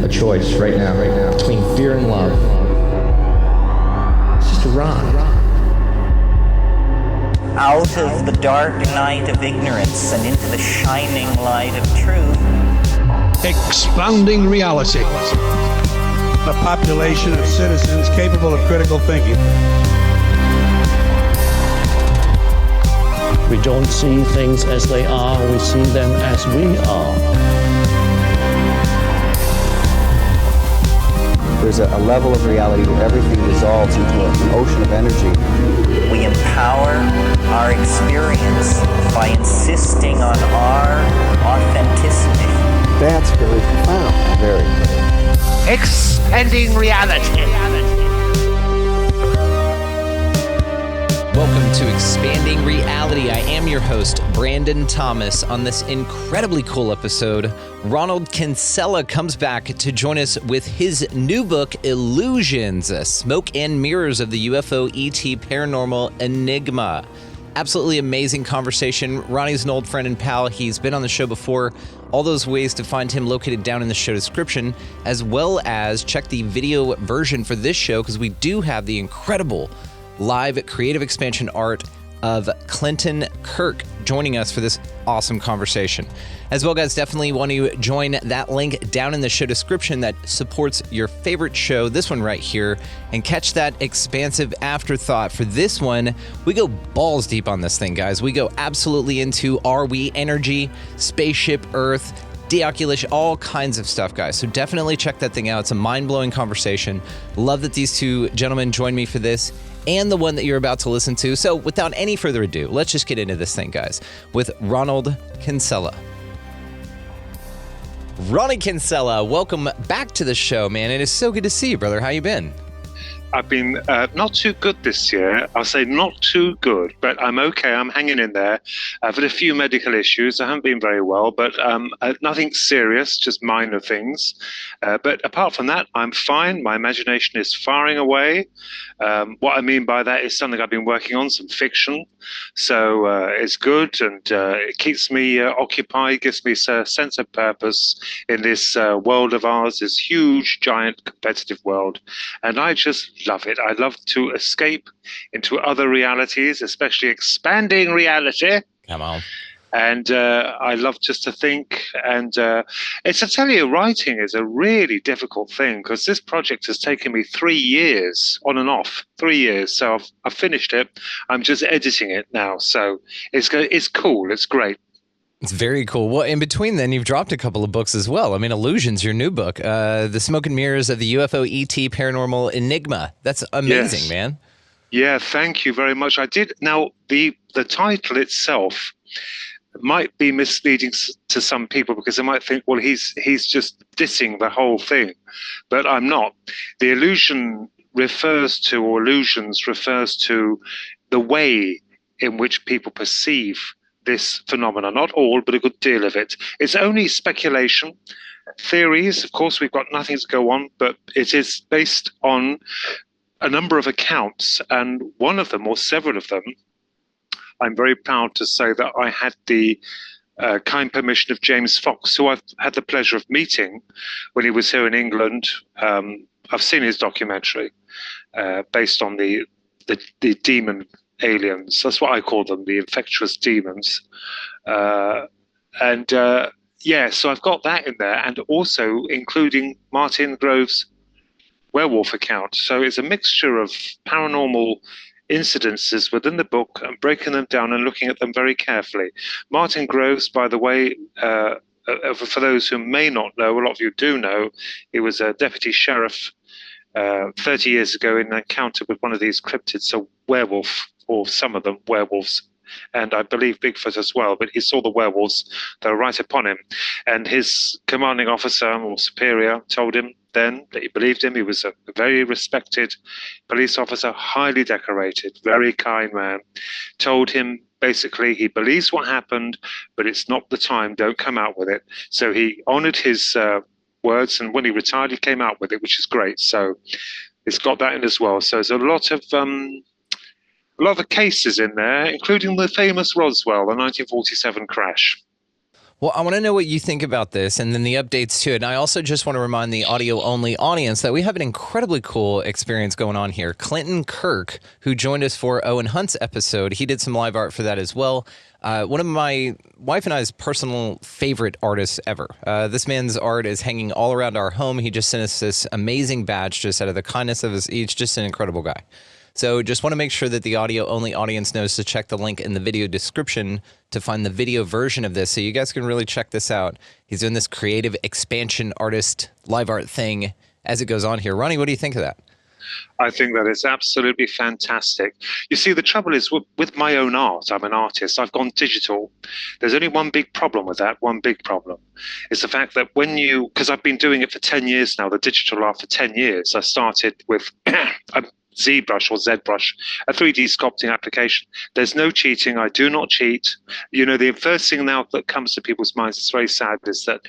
a choice right now, between fear and love. It's just a rock. Out of the dark night of ignorance and into the shining light of truth. Expanding reality. A population of citizens capable of critical thinking. We don't see things as they are, we see them as we are. There's a level of reality where everything dissolves into an ocean of energy. We empower our experience by insisting on our authenticity. That's very profound. Very. Expanding reality. Welcome to Expanding Reality. I am your host, Brandon Thomas. On this incredibly cool episode, Ronald Kinsella comes back to join us with his new book, Illusions, Smoke and Mirrors of the UFO ET Paranormal Enigma. Absolutely amazing conversation. Ronnie's an old friend and pal. He's been on the show before. All those ways to find him located down in the show description, as well as check the video version for this show, because we do have the incredible live creative expansion art of Clinton Kirk joining us for this awesome conversation. As well, guys, definitely want to join that link down in the show description that supports your favorite show, this one right here, and catch that expansive afterthought. For this one, we go balls deep on this thing, guys. We go absolutely into are we energy, spaceship Earth, deoculation, all kinds of stuff, guys. So definitely check that thing out. It's a mind-blowing conversation. Love that these two gentlemen joined me for this and the one that you're about to listen to. So without any further ado, let's just get into this thing, guys, with Ronald Kinsella. Ronnie Kinsella, welcome back to the show, man. It is so good to see you, brother. How you been? I've been not too good this year. I'll say not too good, but I'm okay. I'm hanging in there. I've had a few medical issues. I haven't been very well, but nothing serious, just minor things. But apart from that, I'm fine. My imagination is firing away. What I mean by that is something I've been working on, some fiction. So it's good, and it keeps me occupied, gives me a sense of purpose in this world of ours, this huge, giant, competitive world. And I just love it. I love to escape into other realities, especially expanding reality. Come on. And I love just to think. And it's, I tell you, writing is a really difficult thing, because this project has taken me 3 years, on and off, 3 years. So I've finished it. I'm just editing it now. So it's cool. It's great. It's very cool. Well, in between then, you've dropped a couple of books as well. I mean, Illusions, your new book, The Smoke and Mirrors of the UFO ET Paranormal Enigma. That's amazing, yes. Man. Yeah, thank you very much. I did. Now, the title itself might be misleading to some people, because they might think, well, he's just dissing the whole thing. But I'm not. The illusions refers to the way in which people perceive this phenomena. Not all, but a good deal of it. It's only speculation. Theories, of course, we've got nothing to go on, but it is based on a number of accounts, and one of them, or several of them, I'm very proud to say that I had the kind permission of James Fox, who I've had the pleasure of meeting when he was here in England. I've seen his documentary based on the demon aliens. That's what I call them, the infectious demons. So I've got that in there, and also including Martin Grove's werewolf account. So it's a mixture of paranormal incidences within the book, and breaking them down and looking at them very carefully. Martin Groves, by the way, for those who may not know, a lot of you do know, he was a deputy sheriff 30 years ago in an encounter with one of these cryptids, a werewolf, or some of them werewolves, and I believe Bigfoot as well, but he saw the werewolves that were right upon him, and his commanding officer or superior told him then that he believed him. He was a very respected police officer, highly decorated, very kind man. Told him basically he believes what happened, but it's not the time, don't come out with it. So he honored his words, and when he retired, he came out with it, which is great. So it's got that in as well. So there's a lot of cases in there, including the famous Roswell, the 1947 crash. Well, I want to know what you think about this and then the updates to it. And I also just want to remind the audio-only audience that we have an incredibly cool experience going on here. Clinton Kirk, who joined us for Owen Hunt's episode, he did some live art for that as well. One of my wife and I's personal favorite artists ever. This man's art is hanging all around our home. He just sent us this amazing badge just out of the kindness of his. He's just an incredible guy. So just want to make sure that the audio-only audience knows to check the link in the video description to find the video version of this so you guys can really check this out. He's doing this creative expansion artist live art thing as it goes on here. Ronnie, what do you think of that? I think that is absolutely fantastic. You see, the trouble is with my own art, I'm an artist, I've gone digital. There's only one big problem with that, one big problem. It's the fact that because I've been doing it for 10 years now, the digital art for 10 years. I started with a ZBrush or ZBrush, a 3D sculpting application. There's no cheating. I do not cheat. You know, the first thing now that comes to people's minds, it's very sad, is that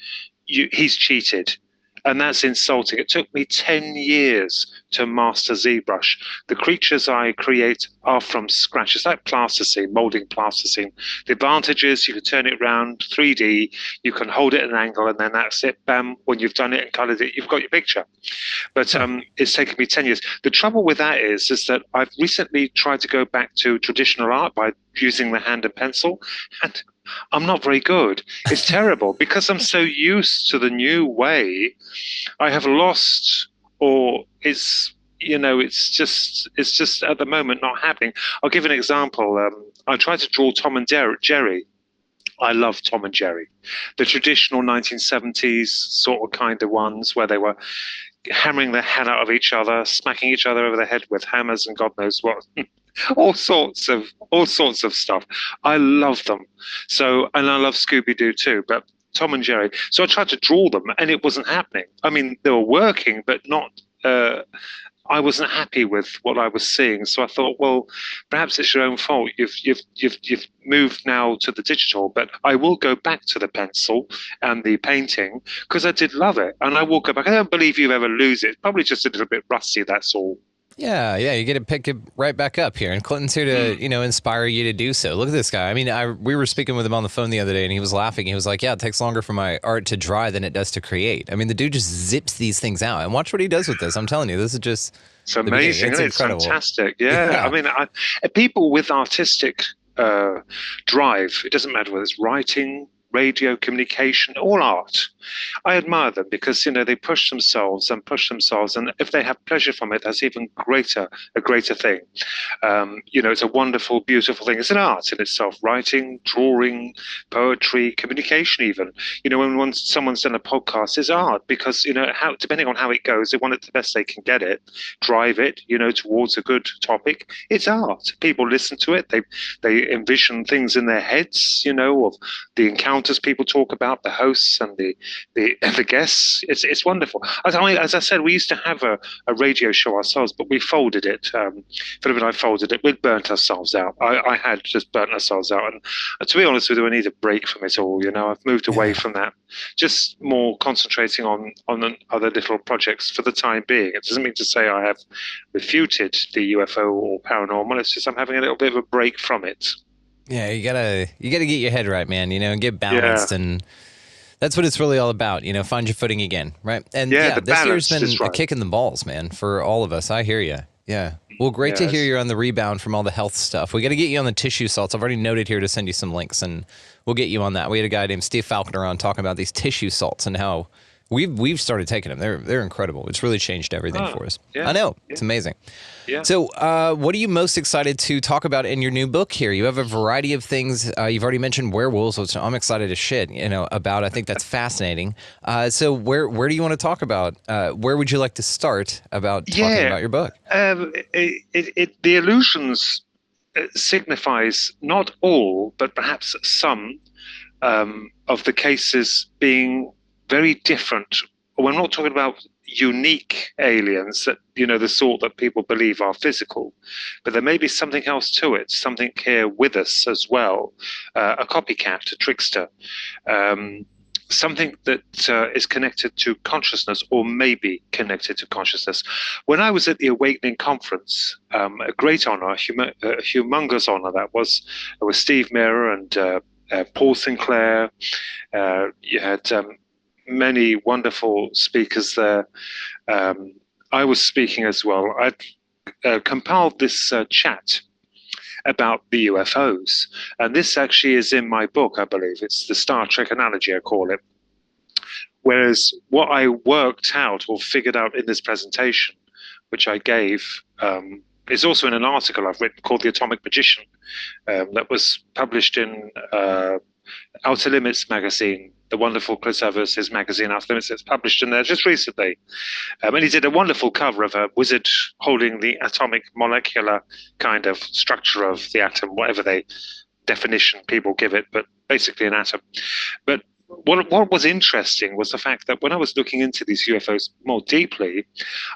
he's cheated. And that's insulting. It took me 10 years to master ZBrush. The creatures I create are from scratch. It's like plasticine, molding plasticine. The advantage is you can turn it around 3D, you can hold it at an angle, and then that's it. Bam, when you've done it and colored it, you've got your picture. But it's taken me 10 years. The trouble with that is that I've recently tried to go back to traditional art by using the hand and pencil, and I'm not very good. It's terrible because I'm so used to the new way. I have lost, or it's just at the moment not happening. I'll give an example. I tried to draw Tom and Jerry. I love Tom and Jerry, the traditional 1970s sort of kind of ones where they were hammering the hell out of each other, smacking each other over the head with hammers and God knows what. all sorts of stuff. I love them. So, and I love Scooby-Doo too, but Tom and Jerry. So I tried to draw them and it wasn't happening. I mean, they were working, but not, I wasn't happy with what I was seeing. So I thought, well, perhaps it's your own fault. You've moved now to the digital, but I will go back to the pencil and the painting because I did love it. And I will go back. I don't believe you ever lose it. Probably just a little bit rusty, that's all. Yeah, you get to pick it right back up here. And Clinton's here to, inspire you to do so. Look at this guy. I mean, we were speaking with him on the phone the other day, and he was laughing. He was like, yeah, it takes longer for my art to dry than it does to create. I mean, the dude just zips these things out. And watch what he does with this. I'm telling you, this is just... It's amazing. It's fantastic. Yeah. I mean, people with artistic drive, it doesn't matter whether it's writing, radio, communication, all art. I admire them because, they push themselves, and if they have pleasure from it, that's even a greater thing. It's a wonderful, beautiful thing. It's an art in itself, writing, drawing, poetry, communication even. When someone's done a podcast, it's art because, depending on how it goes, they want it the best they can get it, drive it, towards a good topic. It's art. People listen to it. They envision things in their heads, of the encounters people talk about, the hosts and the guests. It's wonderful. As I said, we used to have a radio show ourselves, but we folded it. Philip and I folded it. We'd burnt ourselves out. I had just burnt ourselves out. And to be honest with you, I need a break from it all. I've moved away from that. Just more concentrating on other little projects for the time being. It doesn't mean to say I have refuted the UFO or paranormal. It's just I'm having a little bit of a break from it. Yeah, you gotta get your head right, man, and get balanced, and that's what it's really all about, find your footing again, right? And this year's been a kick in the balls, man, for all of us. I hear you. Yeah. Well, great to hear you're on the rebound from all the health stuff. We got to get you on the tissue salts. I've already noted here to send you some links, and we'll get you on that. We had a guy named Steve Falconer on talking about these tissue salts and how we've started taking them. They're incredible. It's really changed everything for us. Yeah, I know. It's amazing. Yeah. So what are you most excited to talk about in your new book here? You have a variety of things. You've already mentioned werewolves, which I'm excited as shit, about. I think that's fascinating. So where do you want to talk about? Where would you like to start about talking about your book? The illusions signifies not all, but perhaps some of the cases being very different. We're not talking about unique aliens that, the sort that people believe are physical, but there may be something else to it, something here with us as well, a copycat, a trickster, something that is connected to consciousness or may be connected to consciousness. When I was at the Awakening Conference, a great honor, a humongous honor that was, with Steve Miller and Paul Sinclair. You had many wonderful speakers there. I was speaking as well. I'd compiled this chat about the UFOs, and this actually is in my book, I believe. It's the Star Trek analogy, I call it. Whereas what I worked out or figured out in this presentation, which I gave, is also in an article I've written called The Atomic Magician, that was published in Outer Limits magazine, the wonderful Chris Evers' magazine Outer Limits. It's published in there just recently. And he did a wonderful cover of a wizard holding the atomic molecular kind of structure of the atom, whatever definition people give it, but basically an atom. But what was interesting was the fact that when I was looking into these UFOs more deeply,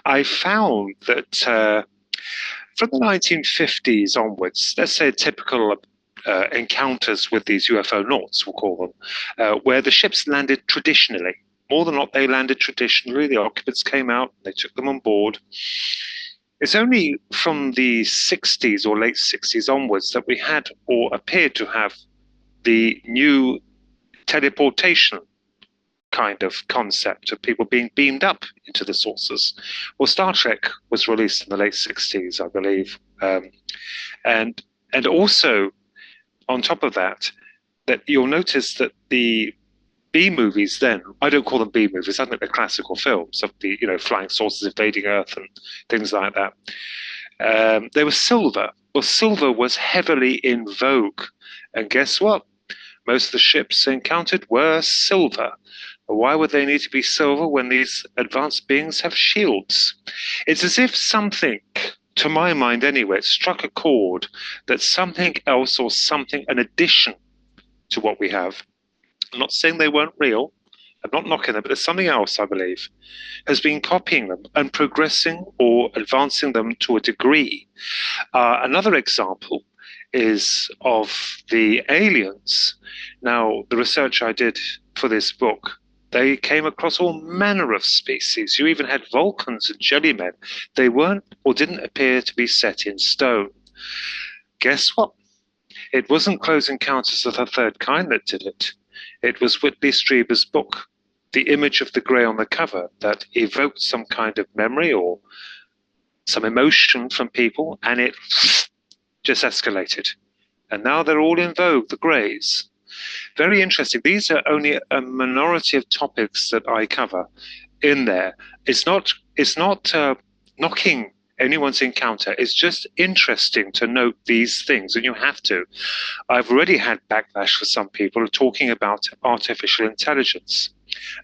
I found that from the 1950s onwards, let's say typical encounters with these UFO nauts, we'll call them, where the ships landed traditionally. More than not, they landed traditionally. The occupants came out, they took them on board. It's only from the 60s or late 60s onwards that we had or appeared to have the new teleportation kind of concept of people being beamed up into the sources. Well, Star Trek was released in the late 60s, I believe. And also, on top of that, that you'll notice that the B movies then, I don't call them B movies, I think they're classical films of the, flying saucers invading Earth and things like that. They were silver. Well, silver was heavily in vogue. And guess what? Most of the ships encountered were silver. Why would they need to be silver when these advanced beings have shields? It's as if something, to my mind anyway, it struck a chord that something else or something, an addition to what we have, I'm not saying they weren't real, I'm not knocking them, but there's something else, I believe, has been copying them and progressing or advancing them to a degree. Another example is of the aliens. Now, the research I did for this book, they came across all manner of species. You even had Vulcans and jellymen. They weren't or didn't appear to be set in stone. Guess what? It wasn't Close Encounters of the Third Kind that did it. It was Whitley Strieber's book, the image of the grey on the cover, that evoked some kind of memory or some emotion from people, and it just escalated. And now they're all in vogue, the greys. Very interesting. These are only a minority of topics that I cover in there. It's not knocking anyone's encounter. It's just interesting to note these things, and you have to. I've already had backlash for some people talking about artificial intelligence.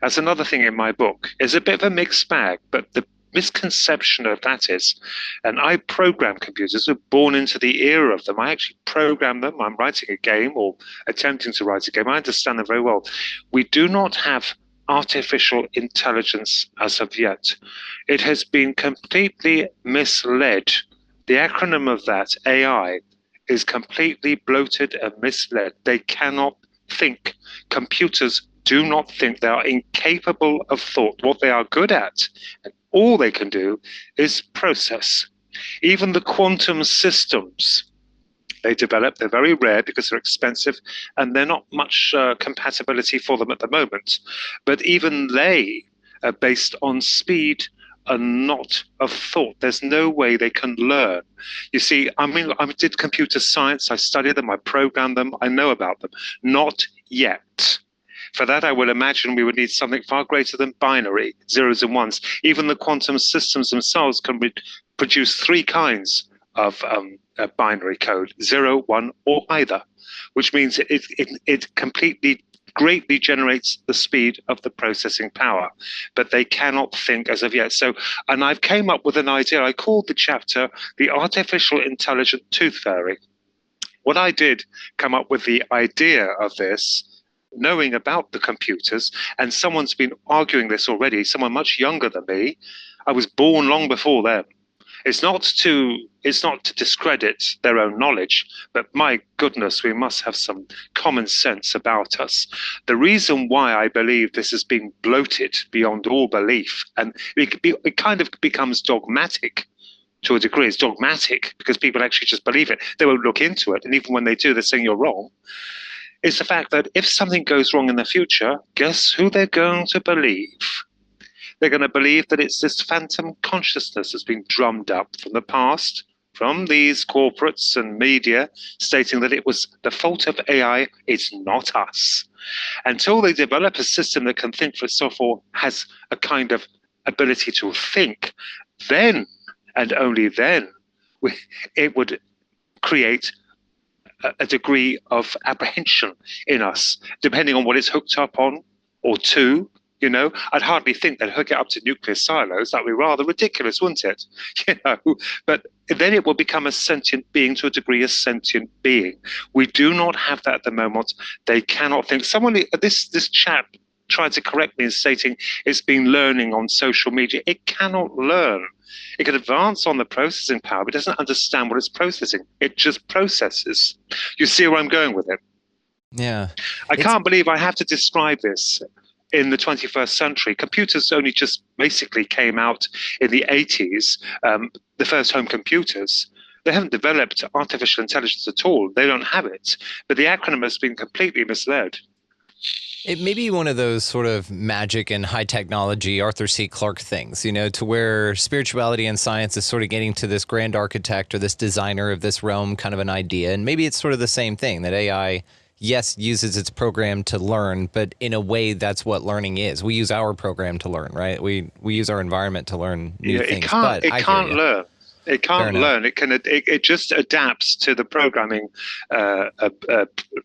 That's another thing in my book. It's a bit of a mixed bag, but the misconception of that is, and I program computers, we're born into the era of them. I actually program them. I'm writing a game or attempting to write a game. I understand them very well. We do not have artificial intelligence as of yet. It has been completely misled. The acronym of that, AI, is completely bloated and misled. They cannot think. Computers do not think. They are incapable of thought. What they are good at, and all they can do, is process. Even the quantum systems they develop, they're very rare because they're expensive and they're not much compatibility for them at the moment. But even they are based on speed and not of thought. There's no way they can learn. You see, I did computer science, I studied them, I programmed them, I know about them. Not yet. For that, I would imagine we would need something far greater than binary, zeros and ones. Even the quantum systems themselves can produce three kinds of binary code, 0, 1, or either, which means it completely, greatly generates the speed of the processing power, but they cannot think as of yet. So, and I've came up with an idea. I called the chapter The Artificial Intelligent Tooth Fairy. What I did come up with the idea of this, knowing about the computers, and someone's been arguing this already, someone much younger than me. I was born long before them. It's not to discredit their own knowledge, but my goodness, we must have some common sense about us. The reason why I believe this has been bloated beyond all belief, and it kind of becomes dogmatic to a degree. It's dogmatic because people actually just believe it. They won't look into it, and even when they do, they're saying you're wrong. is the fact that if something goes wrong in the future, guess who they're going to believe? They're going to believe that it's this phantom consciousness that's been drummed up from the past, from these corporates and media, stating that it was the fault of AI, it's not us. Until they develop a system that can think for itself or has a kind of ability to think, then and only then it would create a degree of apprehension in us, depending on what it's hooked up on or to. You know, I'd hardly think they'd hook it up to nuclear silos. That'd be rather ridiculous, wouldn't it? You know, but then it will become a sentient being, to a degree, a sentient being. We do not have that at the moment. They cannot think. This chap tried to correct me in stating it's been learning on social media. It cannot learn. It can advance on the processing power, but it doesn't understand what it's processing. It just processes. You see where I'm going with it? Yeah. I can't believe I have to describe this in the 21st century. Computers only just basically came out in the 80s, the first home computers. They haven't developed artificial intelligence at all. They don't have it. But the acronym has been completely misled. It may be one of those sort of magic and high technology Arthur C. Clarke things, you know, to where spirituality and science is sort of getting to this grand architect or this designer of this realm kind of an idea. And maybe it's sort of the same thing, that AI, yes, uses its program to learn, but in a way that's what learning is. We use our program to learn, right? We use our environment to learn new things. It can't learn. It can't learn. It just adapts to the programming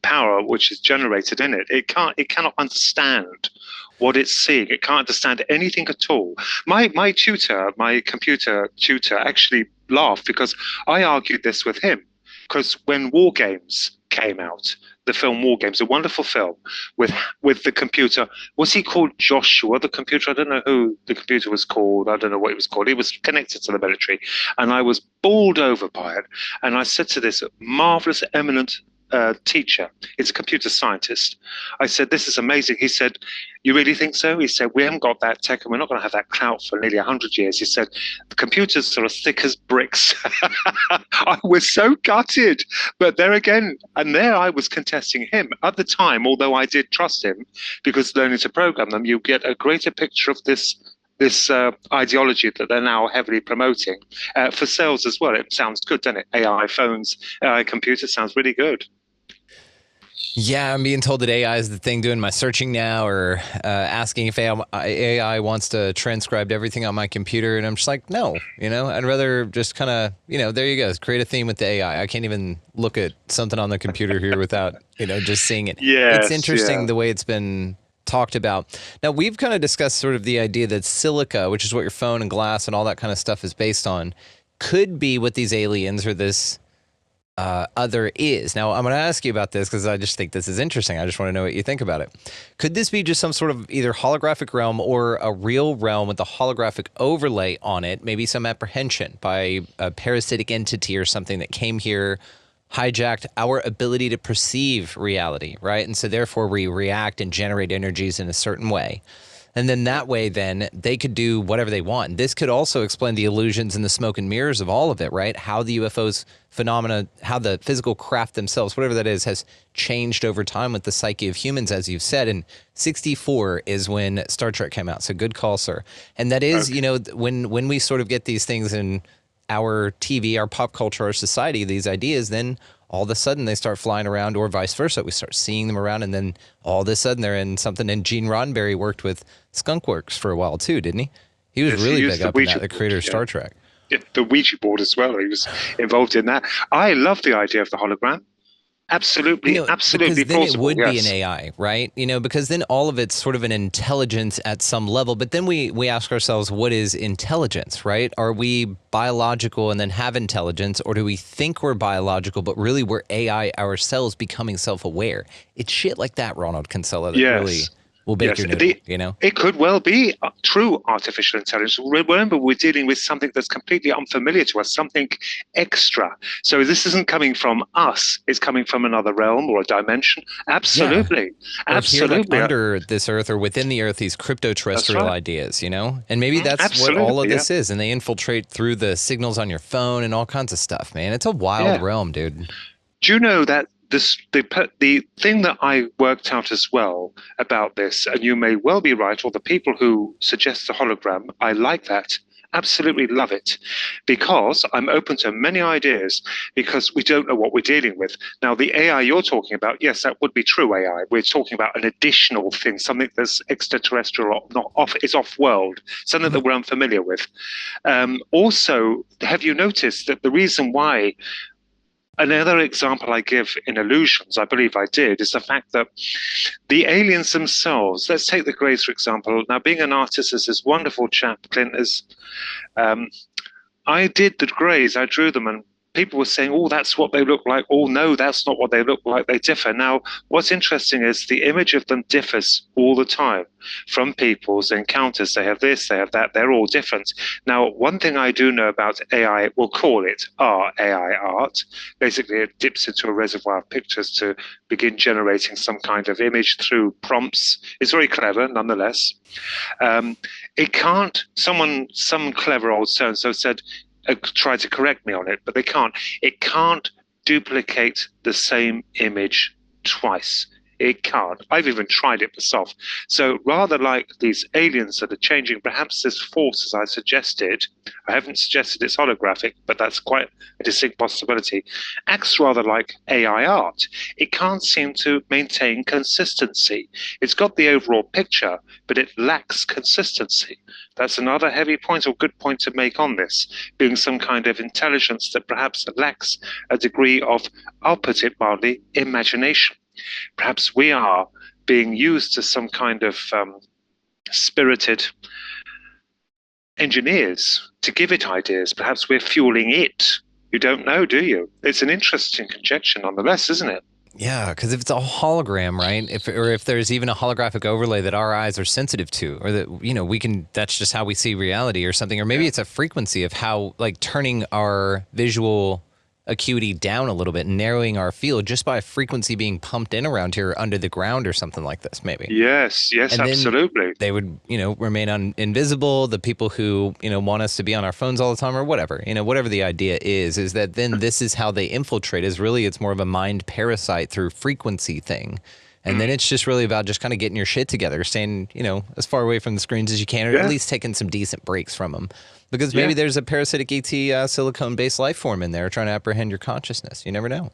power which is generated in it. It cannot understand what it's seeing. It can't understand anything at all. My computer tutor, actually laughed because I argued this with him. Because when War Games came out, the film War Games, a wonderful film with the computer. Was he called Joshua, the computer? I don't know who the computer was called. I don't know what he was called. He was connected to the military. And I was bowled over by it. And I said to this marvelous, eminent teacher, he's a computer scientist. I said, this is amazing. He said, you really think so? He said, we haven't got that tech and we're not going to have that clout for nearly 100 years. He said, the computers are as thick as bricks. I was so gutted. But there again, and there I was contesting him. At the time, although I did trust him, because learning to program them, you get a greater picture of this ideology that they're now heavily promoting for sales as well. It sounds good, doesn't it? AI phones, AI computers sounds really good. Yeah, I'm being told that AI is the thing doing my searching now, or asking if AI wants to transcribe everything on my computer. And I'm just like, no, I'd rather just kind of, there you go. Create a theme with the AI. I can't even look at something on the computer here without, just seeing it. Yes, it's interesting the way it's been talked about. Now, we've kind of discussed sort of the idea that silica, which is what your phone and glass and all that kind of stuff is based on, could be what these aliens or this other is. Now, I'm going to ask you about this because I just think this is interesting. I just want to know what you think about it. Could this be just some sort of either holographic realm or a real realm with a holographic overlay on it, maybe some apprehension by a parasitic entity or something that came here, hijacked our ability to perceive reality, right? And so therefore we react and generate energies in a certain way. And then that way, then they could do whatever they want. This could also explain the illusions and the smoke and mirrors of all of it, right? How the UFOs phenomena, how the physical craft themselves, whatever that is, has changed over time with the psyche of humans, as you've said. And 1964 is when Star Trek came out. So good call, sir. And that is, when we sort of get these things in our TV, our pop culture, our society, these ideas, then all of a sudden they start flying around, or vice versa. We start seeing them around, and then all of a sudden they're in something. And Gene Roddenberry worked with Skunkworks for a while too, didn't he? He was really big up in that, the creator of Star Trek. Yeah, the Ouija board as well. He was involved in that. I love the idea of the hologram. Absolutely, absolutely because then plausible. It would be an AI, right? Because then all of it's sort of an intelligence at some level. But then we ask ourselves, what is intelligence, right? Are we biological and then have intelligence, or do we think we're biological, but really we're AI ourselves becoming self-aware? It's shit like that, Ronald Kinsella, that really will bake your noodle, It could well be true artificial intelligence. Remember, we're dealing with something that's completely unfamiliar to us, something extra. So this isn't coming from us. It's coming from another realm or a dimension. Absolutely. Yeah. Absolutely. Here, like under this earth or within the earth, these crypto-terrestrial ideas, And maybe that's what all of this is. And they infiltrate through the signals on your phone and all kinds of stuff, man. It's a wild realm, dude. Do you know that the thing that I worked out as well about this, and you may well be right, or the people who suggest the hologram, I like that. Absolutely love it, because I'm open to many ideas, because we don't know what we're dealing with. Now, the AI you're talking about, yes, that would be true AI. We're talking about an additional thing, something that's extraterrestrial, or not off, is off-world, something that we're unfamiliar with. Also, have you noticed that the reason why, another example I give in Illusions, I believe I did, is the fact that the aliens themselves, let's take the Greys, for example. Now, being an artist, as this wonderful chap, Clint, is, I did the Greys, I drew them, and people were saying, oh, that's what they look like. Oh, no, that's not what they look like. They differ. Now, what's interesting is the image of them differs all the time from people's encounters. They have this, they have that. They're all different. Now, one thing I do know about AI, we'll call it AI art. Basically, it dips into a reservoir of pictures to begin generating some kind of image through prompts. It's very clever, nonetheless. It can't, some clever old so-and-so said, try to correct me on it, but they can't. It can't duplicate the same image twice. It can't. I've even tried it myself. So rather like these aliens that are changing, perhaps this force, as I suggested, I haven't suggested it's holographic, but that's quite a distinct possibility, acts rather like AI art. It can't seem to maintain consistency. It's got the overall picture, but it lacks consistency. That's another heavy point or good point to make on this, being some kind of intelligence that perhaps lacks a degree of, I'll put it mildly, imagination. Perhaps we are being used as some kind of spirited engineers to give it ideas. Perhaps we're fueling it. You don't know, do you? It's an interesting conjecture nonetheless, isn't it? Yeah, because if it's a hologram, right? If there's even a holographic overlay that our eyes are sensitive to, or that, you know, we can, that's just how we see reality or something, or maybe it's a frequency of how, like, turning our visual acuity down a little bit, narrowing our field just by a frequency being pumped in around here under the ground or something like this, maybe. Yes, and absolutely. They would, you know, remain invisible. The people who, you know, want us to be on our phones all the time or whatever, you know, whatever the idea is that then this is how they infiltrate, is really, it's more of a mind parasite through frequency thing. And then it's just really about just kind of getting your shit together, staying, you know, as far away from the screens as you can, or at least taking some decent breaks from them. Because maybe there's a parasitic ET silicone-based life form in there trying to apprehend your consciousness. You never know.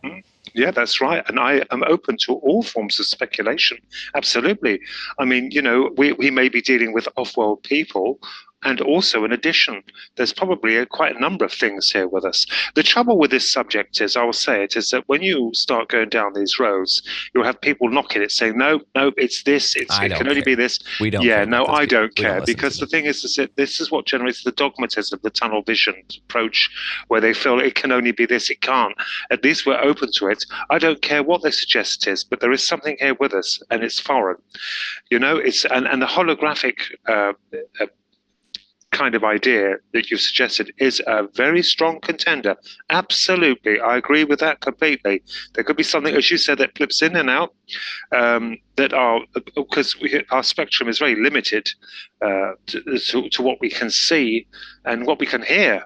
Yeah, that's right. And I am open to all forms of speculation. Absolutely. I mean, you know, we may be dealing with off-world people. And also, in addition, there's probably quite a number of things here with us. The trouble with this subject is, I will say it, is that when you start going down these roads, you'll have people knocking it, saying, no, it's this, it can only be this. We don't care. No, I don't care. Because the thing is that this is what generates the dogmatism, the tunnel vision approach, where they feel it can only be this, it can't. At least we're open to it. I don't care what they suggest it is, but there is something here with us, and it's foreign. You know, it's and the holographic kind of idea that you've suggested is a very strong contender. Absolutely. I agree with that completely. There could be something, as you said, that flips in and out, that are, because our spectrum is very limited to what we can see and what we can hear,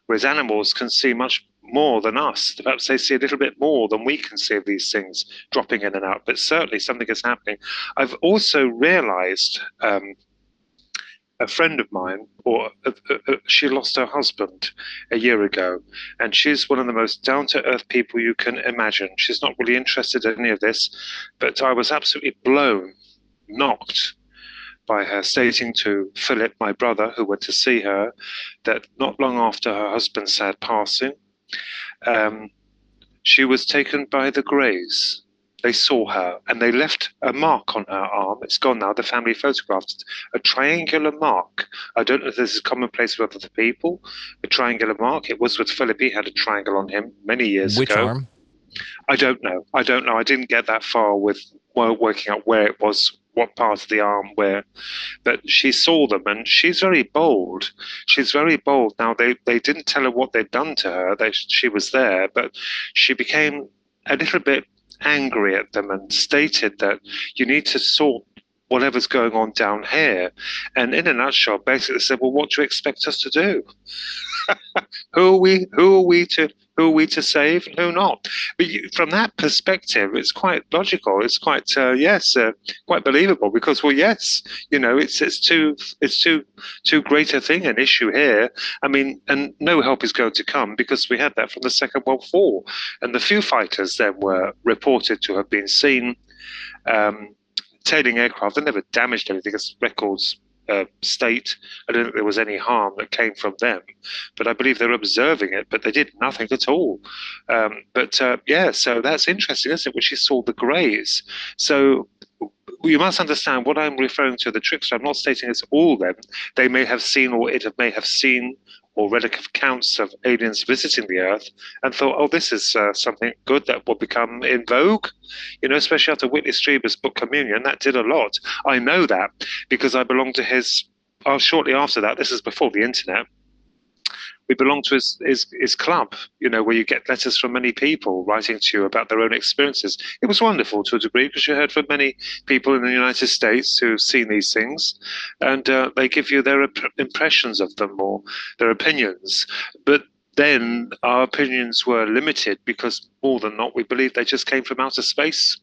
whereas animals can see much more than us. Perhaps they see a little bit more than we can see of these things dropping in and out, but certainly something is happening. I've also realized a friend of mine, she lost her husband a year ago, and she's one of the most down-to-earth people you can imagine. She's not really interested in any of this, but I was absolutely knocked by her stating to Philip, my brother, who went to see her, that not long after her husband's sad passing, she was taken by the Greys. They saw her, and they left a mark on her arm. It's gone now. The family photographed it. A triangular mark. I don't know if this is commonplace with other people. A triangular mark. It was with Philip. He had a triangle on him many years ago. Which arm? I don't know. I didn't get that far with working out where it was, what part of the arm where. But she saw them, and she's very bold. She's very bold. Now, they didn't tell her what they'd done to her. She was there, but she became a little bit angry at them and stated that you need to sort whatever's going on down here. And in a nutshell, basically said, well, what do you expect us to do? Who are we? Who are we to save and who not? But from that perspective, it's quite logical. It's quite quite believable because, well, yes, it's too great a thing, an issue here. I mean, and no help is going to come because we had that from the Second World War, and the Foo Fighters then were reported to have been seen tailing aircraft. They never damaged anything as records state. I don't think there was any harm that came from them, but I believe they were observing it, but they did nothing at all. So that's interesting, isn't it? When she saw the greys. So you must understand what I'm referring to, the trickster. I'm not stating it's all them. They may have seen, or it may have seen, or read accounts of aliens visiting the Earth and thought, oh, this is something good that will become in vogue, especially after Whitley Strieber's book Communion. That did a lot. I know that because I belonged to his, shortly after that, this is before the internet, we belonged to his club, where you get letters from many people writing to you about their own experiences. It was wonderful to a degree because you heard from many people in the United States who've seen these things, and they give you their impressions of them or their opinions. But then our opinions were limited because more than not, we believed they just came from outer space.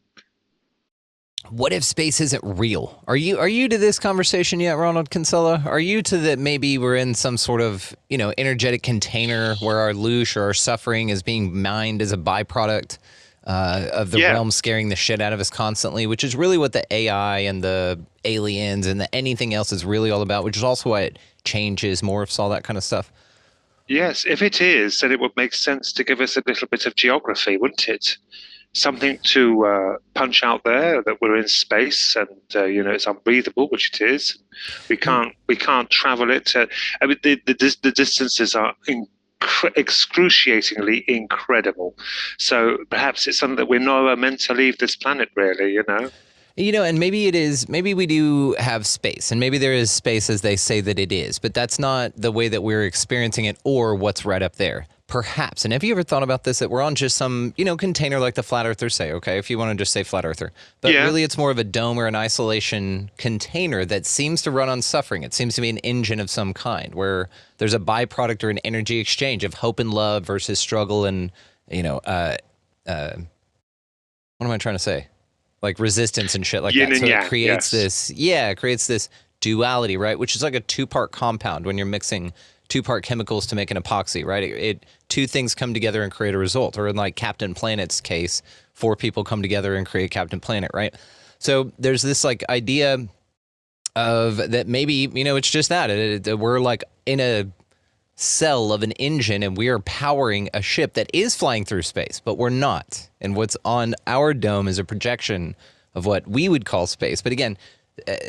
What if space isn't real? Are you to this conversation yet, Ronald Kinsella? Are you to that maybe we're in some sort of, energetic container where our loosh or our suffering is being mined as a byproduct of the realm scaring the shit out of us constantly, which is really what the AI and the aliens and the anything else is really all about, which is also why it changes, morphs, all that kind of stuff? Yes, if it is, then it would make sense to give us a little bit of geography, wouldn't it? Something to punch out there that we're in space and it's unbreathable, which it is. We can't travel it. I mean, the distances are excruciatingly incredible. So perhaps it's something that we're not meant to leave this planet, really. And maybe it is, maybe we do have space, and maybe there is space as they say that it is, but that's not the way that we're experiencing it or what's right up there. Perhaps. And have you ever thought about this, that we're on just some, container like the flat earthers say, okay, if you want to just say flat earther, but really it's more of a dome or an isolation container that seems to run on suffering. It seems to be an engine of some kind where there's a byproduct or an energy exchange of hope and love versus struggle and, what am I trying to say? Like resistance and shit like Yin that. So yang, it creates this duality, right? Which is like a two-part compound when you're mixing two-part chemicals to make an epoxy, right? Two things come together and create a result. Or in like Captain Planet's case, 4 people come together and create Captain Planet, right? So there's this like idea of that maybe, it's just that. We're like in a cell of an engine and we are powering a ship that is flying through space, but we're not. And what's on our dome is a projection of what we would call space. But again,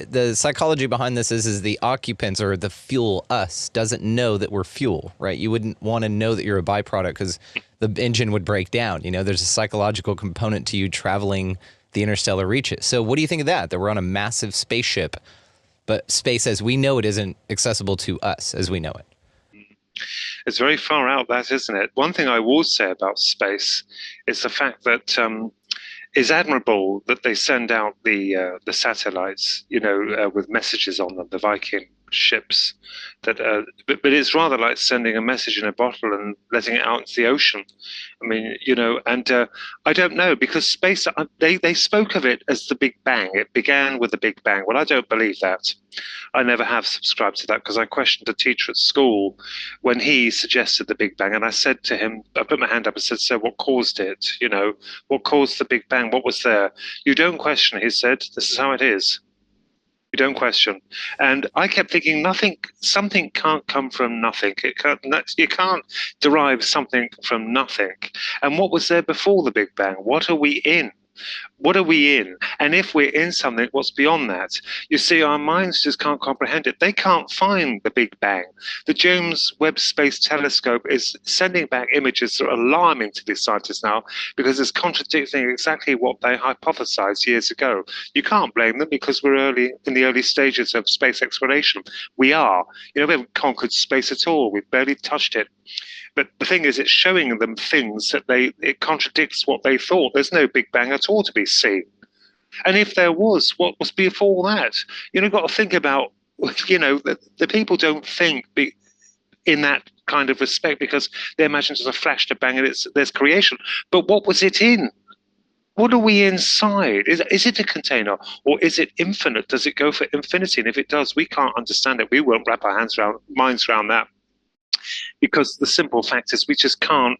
the psychology behind this is the occupants or the fuel us doesn't know that we're fuel, right? You wouldn't want to know that you're a byproduct because the engine would break down. There's a psychological component to you traveling the interstellar reaches. So what do you think of that we're on a massive spaceship, but space as we know it isn't accessible to us as we know it? It's very far out, that, isn't it? One thing I will say about space is the fact that it's admirable that they send out the satellites, with messages on them, the Viking ships. But it's rather like sending a message in a bottle and letting it out into the ocean. I mean, and I don't know, because space, they spoke of it as the Big Bang. It began with the Big Bang. Well, I don't believe that. I never have subscribed to that because I questioned a teacher at school when he suggested the Big Bang. And I said to him, I put my hand up and said, so what caused it? What caused the Big Bang? What was there? You don't question, he said. This is how it is. You don't question. And I kept thinking something can't come from nothing. You can't derive something from nothing. And what was there before the Big Bang? What are we in? What are we in? And if we're in something, what's beyond that? You see, our minds just can't comprehend it. They can't find the Big Bang. The James Webb Space Telescope is sending back images that are alarming to these scientists now because it's contradicting exactly what they hypothesized years ago. You can't blame them because we're in the early stages of space exploration. We are. We haven't conquered space at all. We've barely touched it. But the thing is, it's showing them things that it contradicts what they thought. There's no Big Bang at all to be seen. And if there was, what was before that? You've got to think about, the people don't think in that kind of respect, because they imagine there's a flash to bang and there's creation. But what was it in? What are we inside? Is it a container, or is it infinite? Does it go for infinity? And if it does, we can't understand it. We won't wrap our minds around that, because the simple fact is we just can't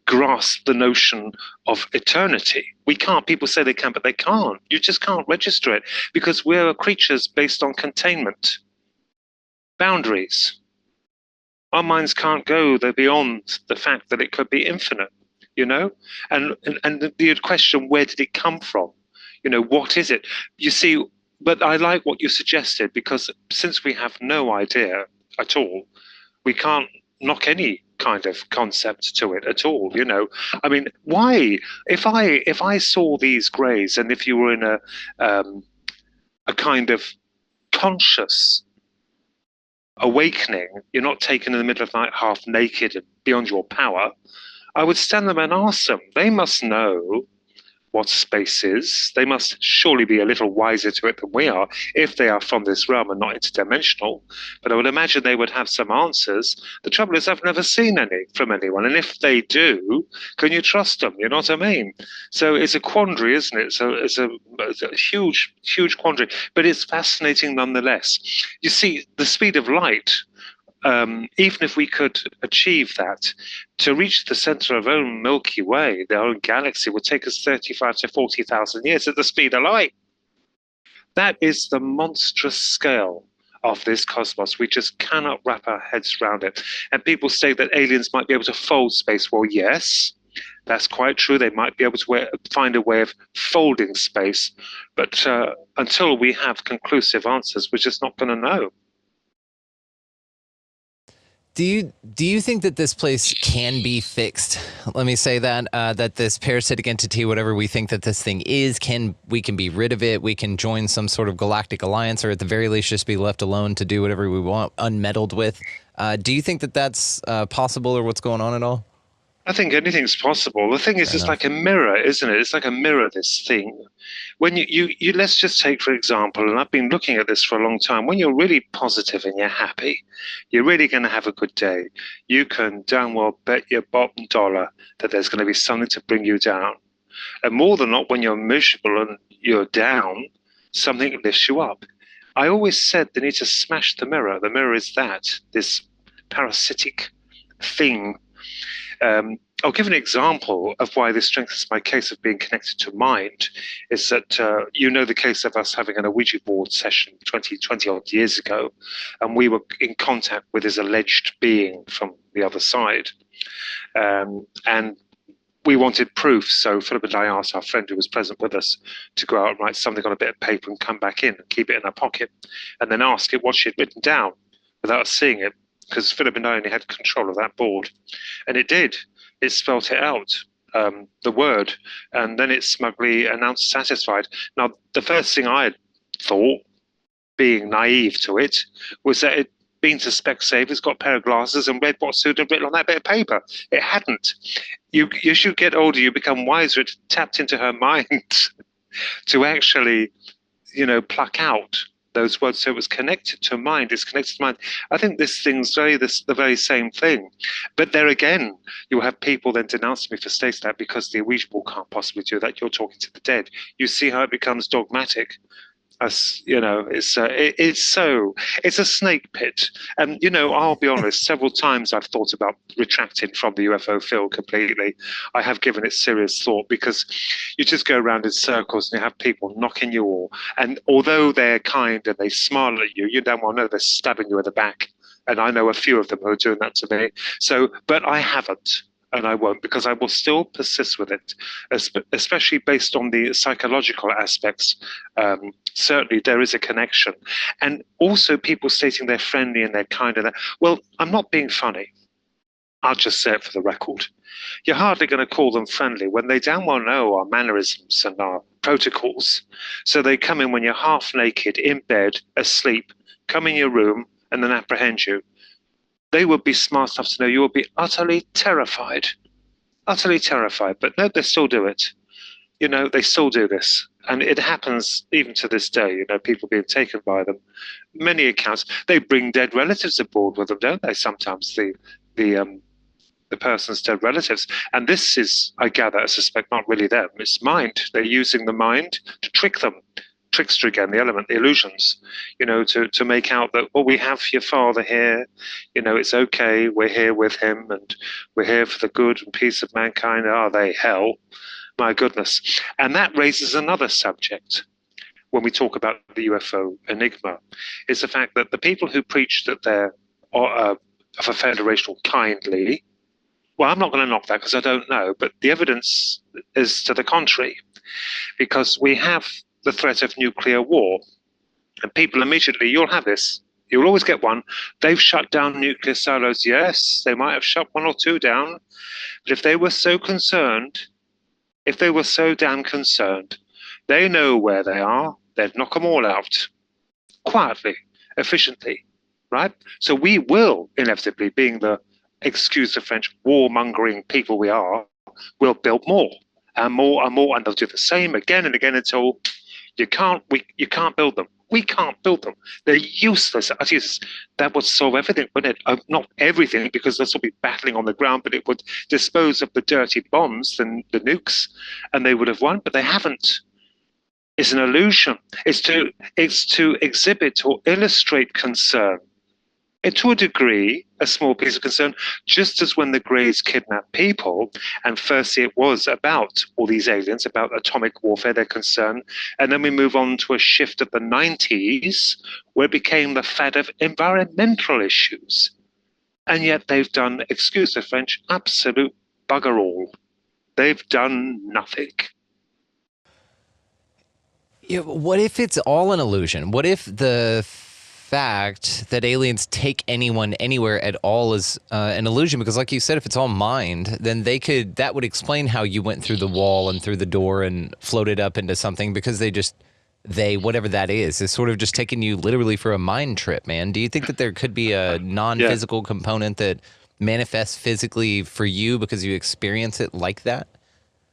grasp the notion of eternity. We can't. People say they can, but they can't. You just can't register it, because we're creatures based on containment, boundaries. Our minds can't go beyond the fact that it could be infinite, you know? And the question, where did it come from? You know, what is it? You see, but I like what you suggested, because since we have no idea at all, we can't knock any kind of concept to it at all, you know? I mean, why? If I saw these greys, and if you were in a kind of conscious awakening, you're not taken in the middle of the night half naked and beyond your power, I would stand them and ask them. They must know what space is. They must surely be a little wiser to it than we are, if they are from this realm and not interdimensional. But I would imagine they would have some answers. The trouble is, I've never seen any from anyone. And if they do, can you trust them? You know what I mean? So it's a quandary, isn't it? So it's a huge, huge quandary. But it's fascinating nonetheless. You see, the speed of light, even if we could achieve that, to reach the center of our own Milky Way, their own galaxy, would take us 35 to 40,000 years at the speed of light. That is the monstrous scale of this cosmos. We just cannot wrap our heads around it. And people say that aliens might be able to fold space. Well, yes, that's quite true. They might be able to find a way of folding space. But until we have conclusive answers, we're just not going to know. Do you think that this place can be fixed? Let me say that that this parasitic entity, whatever we think that this thing is, we can be rid of it. We can join some sort of galactic alliance, or at the very least, just be left alone to do whatever we want, unmeddled with. Do you think that that's possible, or what's going on at all? I think anything's possible. The thing is, it's like a mirror, isn't it? It's like a mirror, this thing. When you let's just take, for example, and I've been looking at this for a long time, when you're really positive and you're happy, you're really going to have a good day, you can damn well bet your bottom dollar that there's going to be something to bring you down. And more than not, when you're miserable and you're down, something lifts you up. I always said they need to smash the mirror. The mirror is this parasitic thing. I'll give an example of why this strengthens my case of being connected to mind, is that you know the case of us having an Ouija board session 20 odd years ago, and we were in contact with this alleged being from the other side. And we wanted proof, so Philip and I asked our friend who was present with us to go out and write something on a bit of paper and come back in and keep it in her pocket, and then ask it what she had written down without us seeing it, because Philip and I only had control of that board. And it did. It spelt it out, the word, and then it smugly announced satisfied. Now, the first thing I had thought, being naive to it, was that it been to Specsavers, got a pair of glasses, and read what Sue had written on that bit of paper. It hadn't. You should get older, you become wiser. It tapped into her mind to actually, pluck out those words. So it was connected to mind. It's connected to mind. I think this thing's the very same thing. But there again, you'll have people then denounce me for stating that, because the Ouija board can't possibly do that. You're talking to the dead. You see how it becomes dogmatic. As it's a snake pit. And I'll be honest, several times I've thought about retracting from the UFO field completely. I have given it serious thought, because you just go around in circles and you have people knocking you all, and although they're kind and they smile at you, you damn well know they're stabbing you in the back. And I know a few of them who are doing that to me. So, but I haven't. And I won't, because I will still persist with it, especially based on the psychological aspects. Certainly, there is a connection. And also people stating they're friendly and they're kind. And well, I'm not being funny. I'll just say it for the record. You're hardly going to call them friendly when they damn well know our mannerisms and our protocols. So they come in when you're half naked, in bed, asleep, come in your room, and then apprehend you. They would be smart enough to know you will be utterly terrified. But no, they still do it. They still do this. and it happens even to this day, you know, people being taken by them. Many accounts, they bring dead relatives aboard with them, don't they? Sometimes the person's dead relatives. And this is, I gather, I suspect, not really them. It's mind. They're using the mind to trick them. Trickster again, the element, the illusions, you know, to make out that, well, we have your father here, you know, it's okay, we're here with him, and we're here for the good and peace of mankind. Are they hell? My goodness. And that raises another subject when we talk about the UFO enigma, is the fact that the people who preach that they're of a federational kindly, well, I'm not going to knock that because I don't know, but the evidence is to the contrary, because we have the threat of nuclear war. And people immediately, you'll have this, you'll always get one. They've shut down nuclear silos. Yes, they might have shut one or two down. But if they were so concerned, if they were so damn concerned, they know where they are. They'd knock them all out quietly, efficiently, right? So we will inevitably, being the, excuse the French, warmongering people we are, will build more and more and more, and they'll do the same again and again until you can't build them. We can't build them. They're useless. That would solve everything, wouldn't it? Not everything, because they'll still be battling on the ground, but it would dispose of the dirty bombs and the nukes, and they would have won, but they haven't. It's an illusion. It's to exhibit or illustrate concern. And to a degree, a small piece of concern, just as when the Greys kidnapped people, and firstly it was about all these aliens, about atomic warfare, their concern, and then we move on to a shift of the 90s, where it became the fad of environmental issues. And yet they've done, excuse the French, absolute bugger all. They've done nothing. Yeah, what if it's all an illusion? What if the fact that aliens take anyone anywhere at all is an illusion? Because like you said, if it's all mind, then that would explain how you went through the wall and through the door and floated up into something, because whatever that is sort of just taking you literally for a mind trip, man. Do you think that there could be a non-physical component that manifests physically for you because you experience it like that?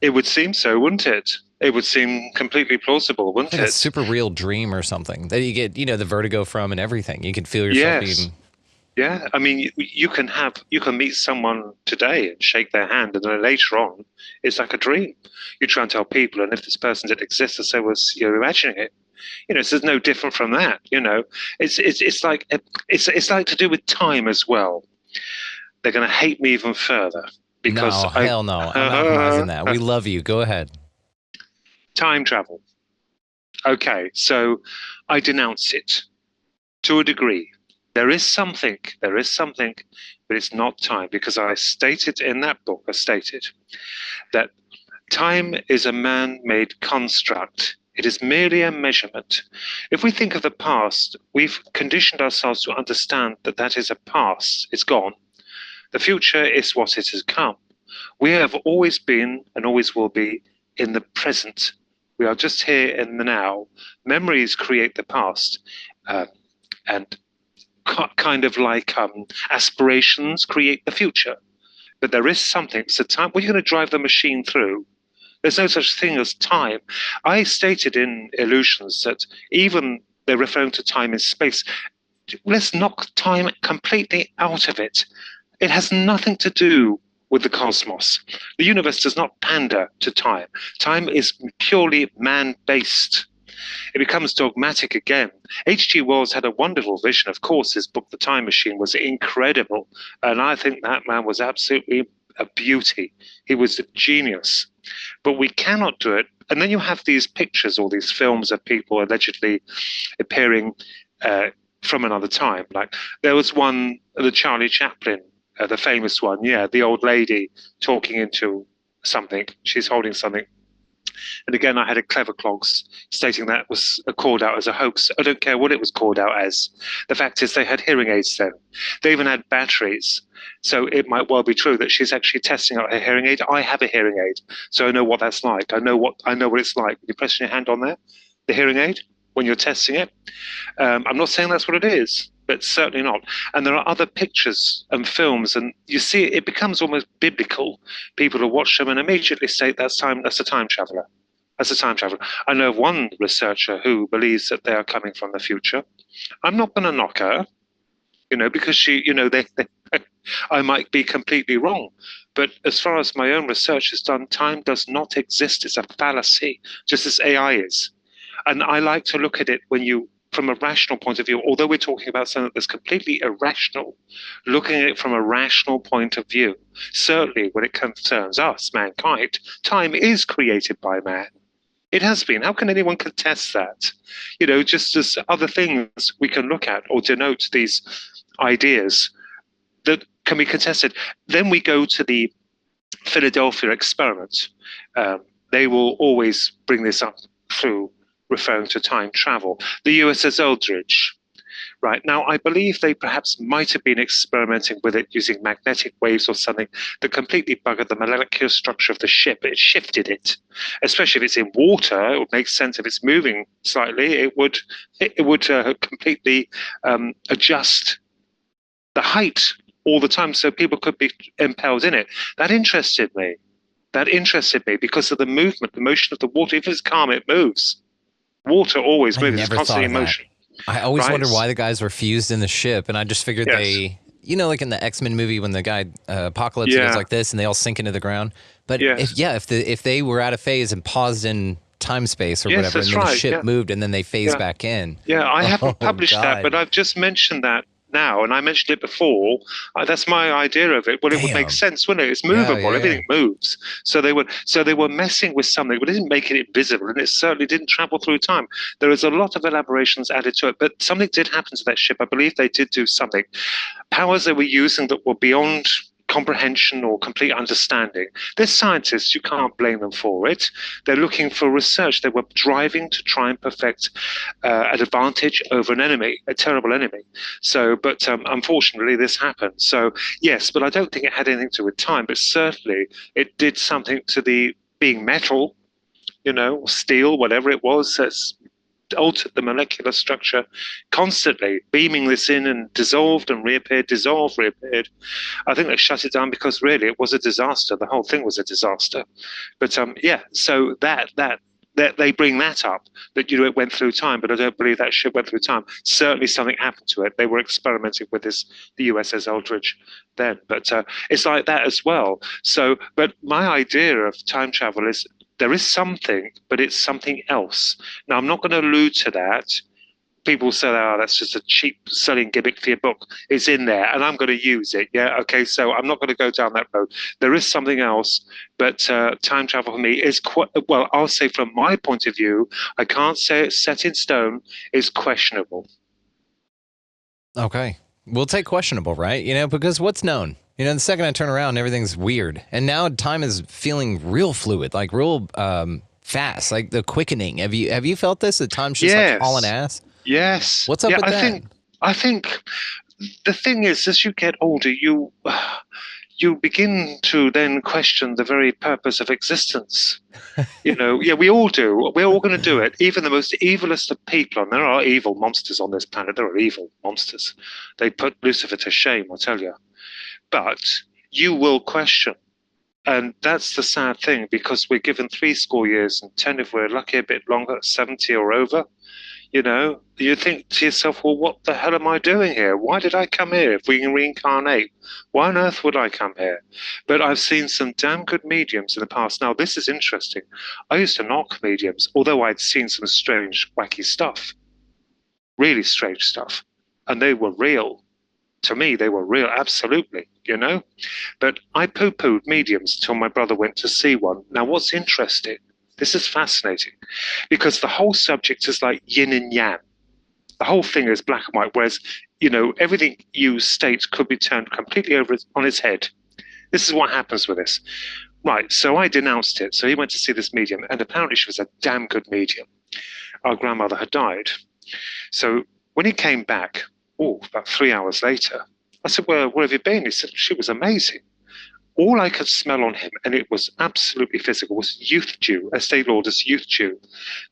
It would seem so, wouldn't it? It would seem completely plausible, wouldn't it? A super real dream or something that you get, the vertigo from and everything. You can feel yourself being... Yeah, I mean, you can meet someone today and shake their hand, and then later on, it's like a dream. You try and tell people, and if this person didn't exist, and so was you're imagining it. So there's no different from that. It's like to do with time as well. They're going to hate me even further because hell no, I'm optimizing that. We love you. Go ahead. Time travel. Okay, so I denounce it to a degree. There is something, but it's not time, because I stated in that book, that time is a man-made construct. It is merely a measurement. If we think of the past, we've conditioned ourselves to understand that that is a past. It's gone. The future is what it has come. We have always been and always will be in the present. We are just here in the now. Memories create the past, and kind of like aspirations create the future. But there is something. So time, what are you going to drive the machine through? There's no such thing as time. I stated in Illusions that even they're referring to time and space. Let's knock time completely out of it. It has nothing to do with the cosmos. The universe does not pander to time. Time is purely man-based. It becomes dogmatic again. H.G. Wells had a wonderful vision. Of course, his book, The Time Machine, was incredible. And I think that man was absolutely a beauty. He was a genius. But we cannot do it. And then you have these pictures or these films of people allegedly appearing from another time. Like there was one, the Charlie Chaplin, the famous one, the old lady talking into something. She's holding something. And again, I had a clever clogs stating that was called out as a hoax. I don't care what it was called out as. The fact is they had hearing aids then. They even had batteries. So it might well be true that she's actually testing out her hearing aid. I have a hearing aid, so I know what that's like. I know what it's like. You're pressing your hand on there, the hearing aid, when you're testing it. I'm not saying that's what it is, but certainly not. And there are other pictures and films, and you see it becomes almost biblical. People will watch them and immediately say that's a time traveler. as a time traveler. I know of one researcher who believes that they are coming from the future. I'm not going to knock her, because she, I might be completely wrong. But as far as my own research is done, time does not exist. It's a fallacy, just as AI is. And I like to look at it from a rational point of view, although we're talking about something that's completely irrational, looking at it from a rational point of view. Certainly when it concerns us, mankind, time is created by man. It has been. How can anyone contest that? Just as other things we can look at or denote these ideas that can be contested. Then we go to the Philadelphia experiment. They will always bring this up through referring to time travel. The USS Eldridge. Right. Now, I believe they perhaps might have been experimenting with it using magnetic waves or something that completely buggered the molecular structure of the ship. It shifted it, especially if it's in water. It would make sense if it's moving slightly. It would completely adjust the height all the time so people could be impelled in it. That interested me because of the movement, the motion of the water. If it's calm, it moves. Water always moves. It's constantly in motion. I always wonder why the guys were fused in the ship, and I just figured they, like in the X-Men movie when the guy Apocalypse goes like this and they all sink into the ground. But if they were out of phase and paused in time space or whatever, and then the ship moved and then they phased back in. Yeah, I haven't published that, but I've just mentioned that now, and I mentioned it before. That's my idea of it. Well, it would make sense, wouldn't it? It's movable. Everything moves. So they were messing with something, but it didn't make it invisible, and it certainly didn't travel through time. There is a lot of elaborations added to it, but something did happen to that ship. I believe they did do something. Powers they were using that were beyond comprehension or complete understanding. They're scientists, you can't blame them for it. They're looking for research. They were driving to try and perfect an advantage over an enemy, a terrible enemy. So, but unfortunately this happened. So yes, but I don't think it had anything to do with time, but certainly it did something to the being metal, steel, whatever it was, that's altered the molecular structure constantly, beaming this in and dissolved and reappeared, dissolved, reappeared. I think they shut it down because really it was a disaster. The whole thing was a disaster. But so that they bring that up, that it went through time, but I don't believe that ship went through time. Certainly something happened to it. They were experimenting with the USS Eldridge then, but it's like that as well. So, but my idea of time travel is there is something, but it's something else. Now, I'm not going to allude to that. People say, that's just a cheap selling gimmick for your book. It's in there, and I'm going to use it. Yeah, okay, so I'm not going to go down that road. There is something else, but time travel for me is quite, well, I'll say from my point of view, I can't say it's set in stone, it's questionable. Okay. We'll take questionable, right? Because what's known? The second I turn around, everything's weird. And now time is feeling real fluid, like real fast, like the quickening. Have you felt this? That time's just like hauling ass? Yes. What's up with that? I think the thing is, as you get older, you begin to then question the very purpose of existence. We all do. We're all going to do it. Even the most evilest of people, and there are evil monsters on this planet. There are evil monsters. They put Lucifer to shame, I tell you. But you will question. And that's the sad thing, because we're given 70 years, and 10 if we're lucky, a bit longer, 70 or over. You think to yourself, well, what the hell am I doing here? Why did I come here if we can reincarnate? Why on earth would I come here? But I've seen some damn good mediums in the past. Now, this is interesting. I used to knock mediums, although I'd seen some strange, wacky stuff. Really strange stuff. And they were real. To me, they were real, absolutely, But I poo-pooed mediums till my brother went to see one. Now, what's interesting, this is fascinating, because the whole subject is like yin and yang. The whole thing is black and white, whereas, everything you state could be turned completely over on its head. This is what happens with this. Right, so I denounced it. So he went to see this medium, and apparently she was a damn good medium. Our grandmother had died. So when he came back, about 3 hours later, I said, well, where have you been? He said, she was amazing. All I could smell on him, and it was absolutely physical, was youth dew, Estee Lauder's youth dew.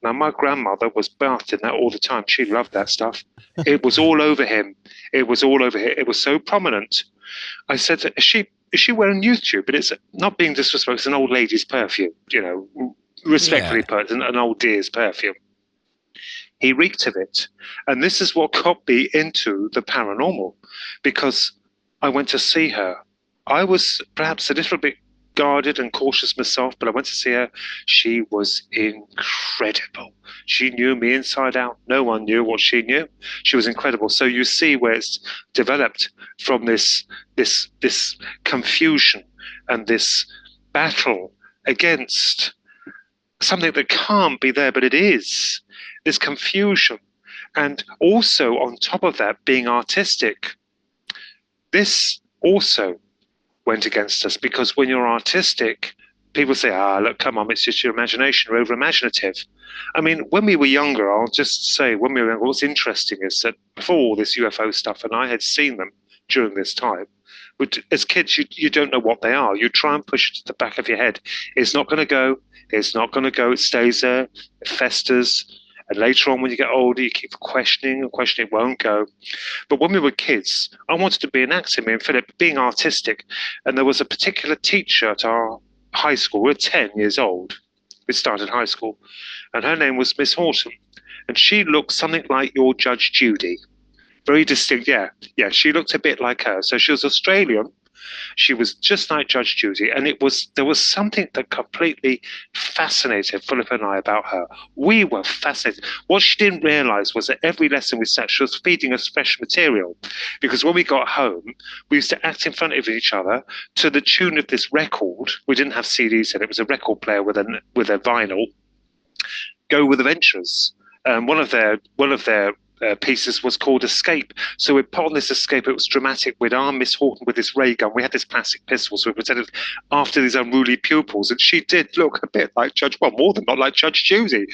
Now, my grandmother was bathed in that all the time. She loved that stuff. It was all over him. It was all over him. It was so prominent. I said, is she wearing youth dew? But it's not being disrespectful. It's an old lady's perfume, respectfully put, an old deer's perfume. He reeked of it. And this is what got me into the paranormal, because I went to see her. I was perhaps a little bit guarded and cautious myself, but I went to see her. She was incredible. She knew me inside out. No one knew what she knew. She was incredible. So you see where it's developed from this confusion and this battle against something that can't be there, but it is. This confusion. And also on top of that, being artistic. This also went against us, because when you're artistic, people say, look, come on, it's just your imagination, you're over imaginative. I mean, when we were younger, I'll just say, when we were younger, what's interesting is that before all this UFO stuff, and I had seen them during this time, but as kids, you don't know what they are. You try and push it to the back of your head. It's not going to go. It's not going to go. It stays there. It festers. And later on, when you get older, you keep questioning and questioning, it won't go. But when we were kids, I wanted to be an actor, me and Philip, being artistic. And there was a particular teacher at our high school. We were 10 years old. We started high school. And her name was Miss Horton. And she looked something like your Judge Judy. Very distinct, yeah. She looked a bit like her. So she was Australian. She was just like Judge Judy, and there was something that completely fascinated Philip and I about her. We were fascinated. What she didn't realize was that every lesson we sat, she was feeding us fresh material, because when we got home, we used to act in front of each other to the tune of this record. We didn't have CDs, and it was a record player with a vinyl. Go with Adventures. One of their pieces was called Escape. So we put on this Escape. It was dramatic. We'd arm Miss Horton with this ray gun. We had this plastic pistol, so we pretended after these unruly pupils, and she did look a bit like more than not like Judge Judy.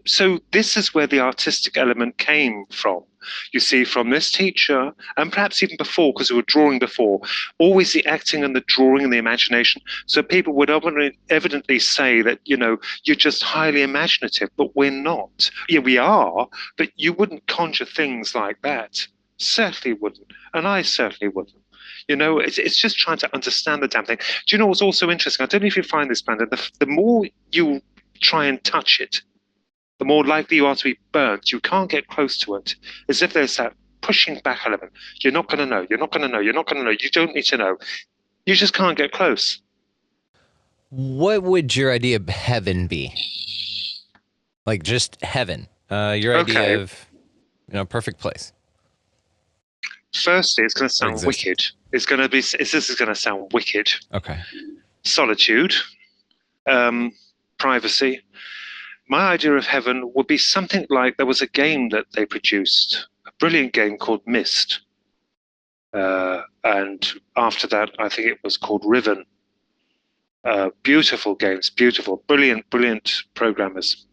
So this is where the artistic element came from. You see, from this teacher, and perhaps even before, because we were drawing before, always the acting and the drawing and the imagination. So people would evidently say that, you're just highly imaginative, but we're not. Yeah, we are, but you wouldn't conjure things like that. Certainly wouldn't. And I certainly wouldn't. It's just trying to understand the damn thing. Do you know what's also interesting? I don't know if you find this, Brandon. The more you try and touch it, the more likely you are to be burnt. You can't get close to it. As if there's that pushing back element. You're not going to know. You're not going to know. You're not going to know. You don't need to know. You just can't get close. What would your idea of heaven be? Like just heaven. Your idea of, perfect place. Firstly, it's going to sound wicked. This is going to sound wicked. Okay. Solitude. Privacy. My idea of heaven would be something like, there was a game that they produced, a brilliant game called Myst. And after that, I think it was called Riven. Beautiful games, beautiful, brilliant programmers,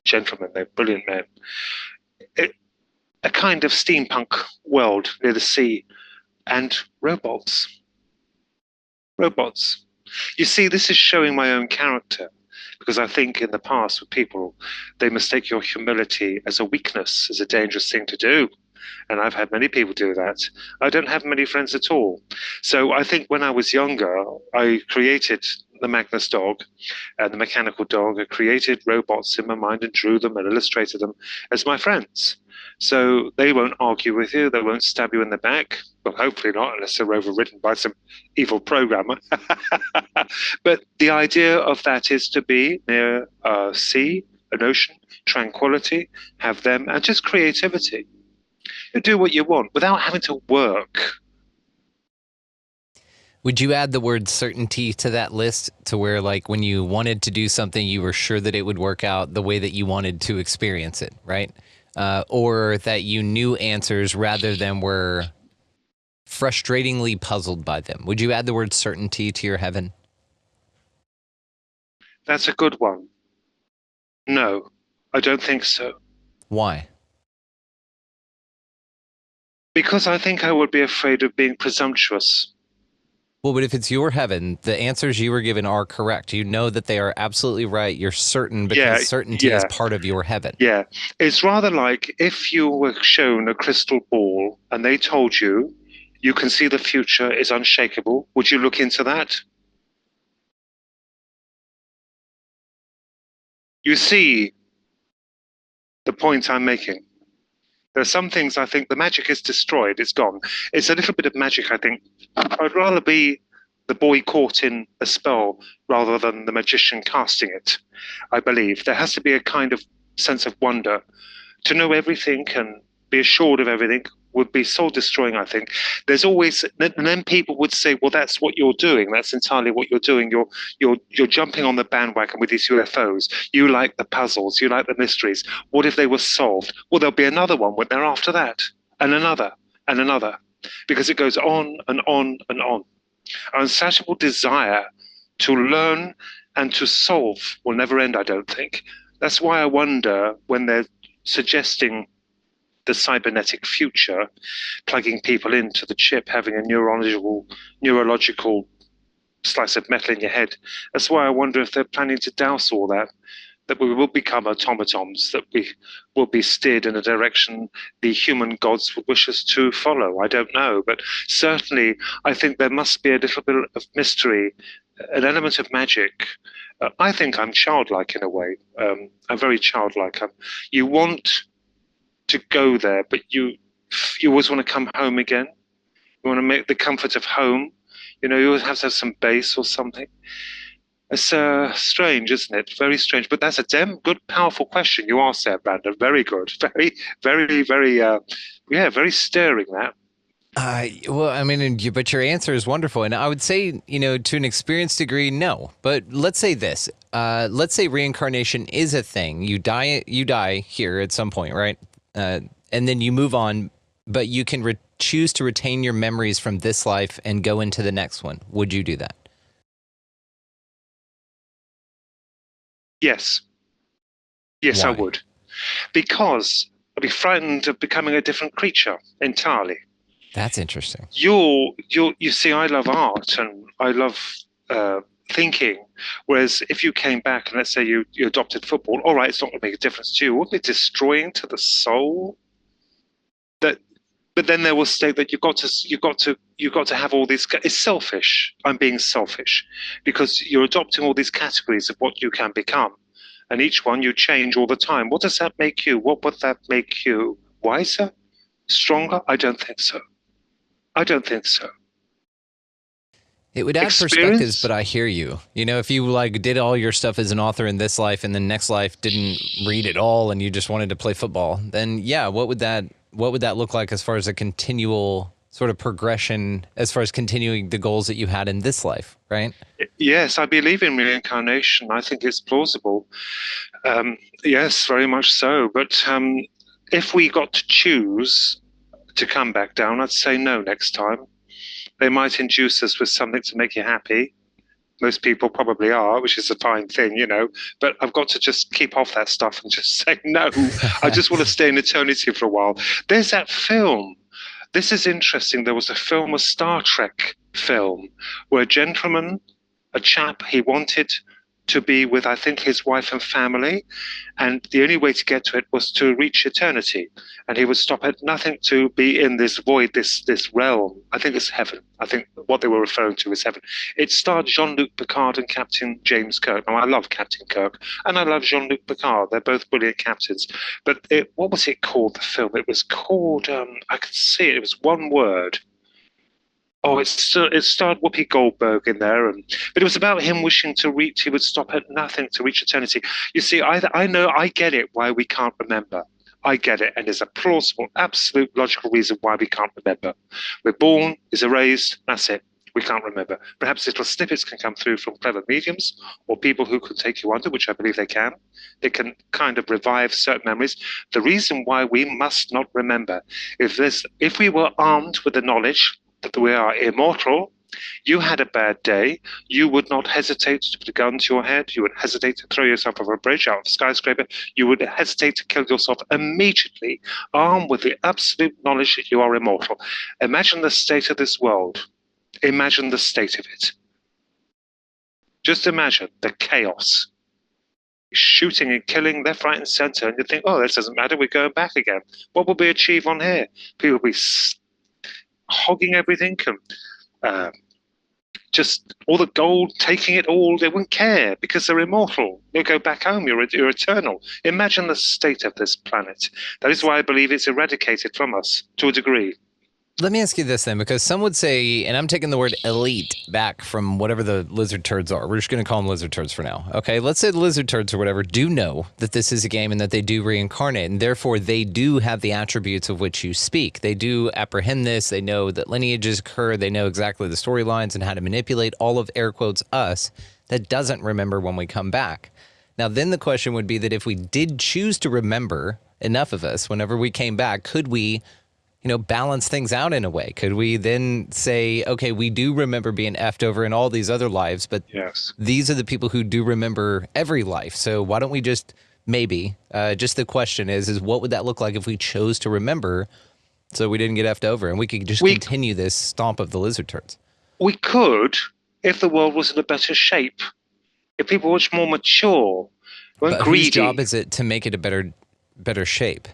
gentlemen, they're brilliant men. A kind of steampunk world near the sea, and robots. You see, this is showing my own character. Because I think in the past with people, they mistake your humility as a weakness, as a dangerous thing to do. And I've had many people do that. I don't have many friends at all. So I think when I was younger, I created the Magnus dog and the mechanical dog. I created robots in my mind and drew them and illustrated them as my friends. So they won't argue with you. They won't stab you in the back. Well, hopefully not, unless they're overridden by some evil programmer. But the idea of that is to be near a sea, an ocean, tranquility, have them, and just creativity. You do what you want without having to work. Would you add the word certainty to that list, to where, like, when you wanted to do something, you were sure that it would work out the way that you wanted to experience it, right? Or that you knew answers rather than were frustratingly puzzled by them? Would you add the word certainty to your heaven? That's a good one. No, I don't think so. Why? Because I think I would be afraid of being presumptuous. Well, but if it's your heaven, the answers you were given are correct. You know that they are absolutely right. You're certain because certainty is part of your heaven. Yeah. It's rather like if you were shown a crystal ball and they told you you can see the future is unshakable. Would you look into that? You see the point I'm making. There are some things I think the magic is destroyed, it's gone. It's a little bit of magic, I think. I'd rather be the boy caught in a spell rather than the magician casting it, I believe. There has to be a kind of sense of wonder. To know everything and be assured of everything would be soul destroying, I think. There's always, and then people would say, well, that's what you're doing. That's entirely what you're doing. You're jumping on the bandwagon with these UFOs. You like the puzzles. You like the mysteries. What if they were solved? Well, there'll be another one when they're after that, and another, and another, because it goes on and on and on. Our insatiable desire to learn and to solve will never end, I don't think. That's why I wonder when they're suggesting the cybernetic future, plugging people into the chip, having a neurological slice of metal in your head. That's why I wonder if they're planning to douse all that we will become automatons, that we will be steered in a direction the human gods would wish us to follow. I don't know, but certainly I think there must be a little bit of mystery, an element of magic. I think I'm childlike in a way. I'm very childlike. You want to go there, but you always want to come home again. You want to make the comfort of home. You always have to have some base or something. It's strange, isn't it? Very strange. But that's a damn good, powerful question you asked there, Brandon. Very good. Very, very, very, very stirring, that. Well, I mean, but your answer is wonderful. And I would say, to an experienced degree, no. But let's say this. Let's say reincarnation is a thing. You die here at some point, right? And then you move on, but you can choose to retain your memories from this life and go into the next one. Would you do that? Yes. Yes, Why? I would. Because I'd be frightened of becoming a different creature entirely. That's interesting. You see, I love art and I love thinking. Whereas if you came back and let's say you adopted football, all right, it's not going to make a difference to you. Wouldn't it destroying to the soul? But then they will state that you've got to have all these. It's selfish. I'm being selfish because you're adopting all these categories of what you can become, and each one you change all the time. What does that make you? What would that make you? Wiser, stronger? I don't think so. I don't think so. It would add perspectives, but I hear you. If you did all your stuff as an author in this life and the next life didn't read it all and you just wanted to play football, then yeah, what would that look like as far as a continual sort of progression, as far as continuing the goals that you had in this life, right? Yes, I believe in reincarnation. I think it's plausible. Yes, very much so. But if we got to choose to come back down, I'd say no next time. They might induce us with something to make you happy. Most people probably are, which is a fine thing, but I've got to just keep off that stuff and just say no. I just want to stay in eternity for a while. There's that film. This is interesting. There was a film, a Star Trek film, where a chap, he wanted to be with, I think, his wife and family, and the only way to get to it was to reach eternity, and he would stop at nothing to be in this void, this realm. I think it's heaven. I think what they were referring to is heaven. It starred Jean-Luc Picard and Captain James Kirk. Now, I love Captain Kirk, and I love Jean-Luc Picard. They're both brilliant captains. But what was it called, the film? It was called, I could see it. It was one word. Oh, it starred Whoopi Goldberg in there, but it was about him wishing to reach. He would stop at nothing to reach eternity. You see, I know, I get it why we can't remember. I get it, and there's a plausible, absolute, logical reason why we can't remember. We're born, is erased, that's it. We can't remember. Perhaps little snippets can come through from clever mediums or people who can take you under, which I believe they can. They can kind of revive certain memories. The reason why we must not remember, if we were armed with the knowledge that we are immortal, you had a bad day, you would not hesitate to put a gun to your head, you would hesitate to throw yourself over a bridge, out of a skyscraper, you would hesitate to kill yourself immediately, armed with the absolute knowledge that you are immortal. Imagine the state of this world. Imagine the state of it. Just imagine the chaos. Shooting and killing left, right, and center, and you think, oh, this doesn't matter, we're going back again. What will we achieve on here? People will be hogging everything and just all the gold, taking it all. They wouldn't care because they're immortal. You'll go back home. You're eternal. Imagine the state of this planet. That is why I believe it's eradicated from us to a degree. Let me ask you this then, because some would say, and I'm taking the word elite back from whatever the lizard turds are. We're just going to call them lizard turds for now. Okay, let's say the lizard turds or whatever do know that this is a game and that they do reincarnate, and therefore they do have the attributes of which you speak. They do apprehend this. They know that lineages occur. They know exactly the storylines and how to manipulate all of, air quotes, us that doesn't remember when we come back. Now, then the question would be that if we did choose to remember, enough of us, whenever we came back, could we balance things out in a way? Could we then say, okay, we do remember being effed over in all these other lives, but yes, these are the people who do remember every life. So why don't we just maybe, just the question is what would that look like if we chose to remember so we didn't get effed over and we could just continue this stomp of the lizard turds? We could if the world was in a better shape. If people were much more mature, weren't greedy. Whose job is it to make it a better shape?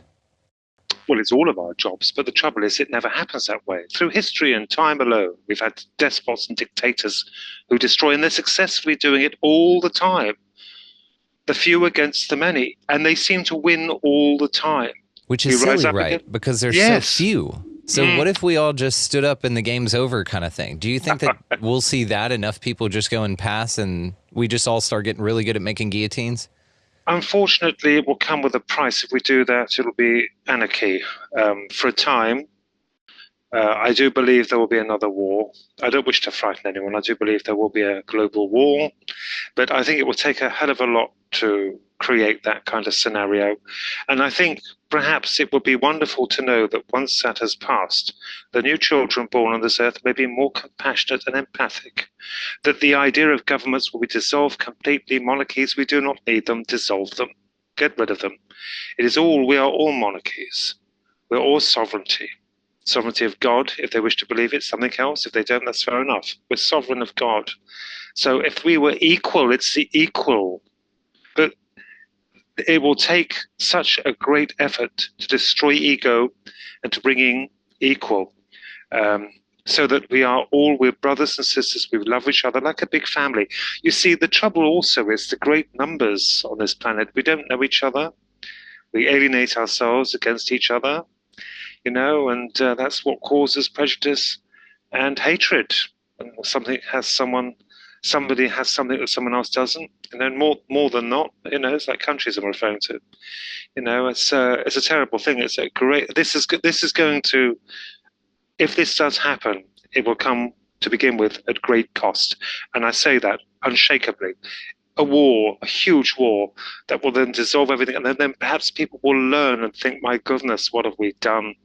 Well, it's all of our jobs, but the trouble is it never happens that way. Through history and time alone, we've had despots and dictators who destroy, and they're successfully doing it all the time. The few against the many, and they seem to win all the time. Which is silly, right? Because there's so few. So what if we all just stood up and the game's over kind of thing? Do you think that we'll see that enough people just go and pass and we just all start getting really good at making guillotines? Unfortunately, it will come with a price. If we do that, it'll be anarchy. For a time, I do believe there will be another war. I don't wish to frighten anyone. I do believe there will be a global war. But I think it will take a hell of a lot to create that kind of scenario. And I think perhaps it would be wonderful to know that once that has passed, the new children born on this earth may be more compassionate and empathic, that the idea of governments will be dissolved completely. Monarchies, we do not need them. Dissolve them. Get rid of them. We are all monarchies. We're all sovereignty. Sovereignty of God, if they wish to believe it, something else. If they don't, that's fair enough. We're sovereign of God. So if we were equal, it's the equal. But it will take such a great effort to destroy ego and to bring in equal, so that we're brothers and sisters. We love each other like a big family. You see, the trouble also is the great numbers on this planet. We don't know each other. We alienate ourselves against each other, and that's what causes prejudice and hatred. And somebody has something that someone else doesn't, and then more than not, it's like countries I'm referring to. It's a terrible thing. It's a great. This is going to, if this does happen, it will come to begin with at great cost, and I say that unshakably. A war, a huge war that will then dissolve everything, and then perhaps people will learn and think, "My goodness, what have we done?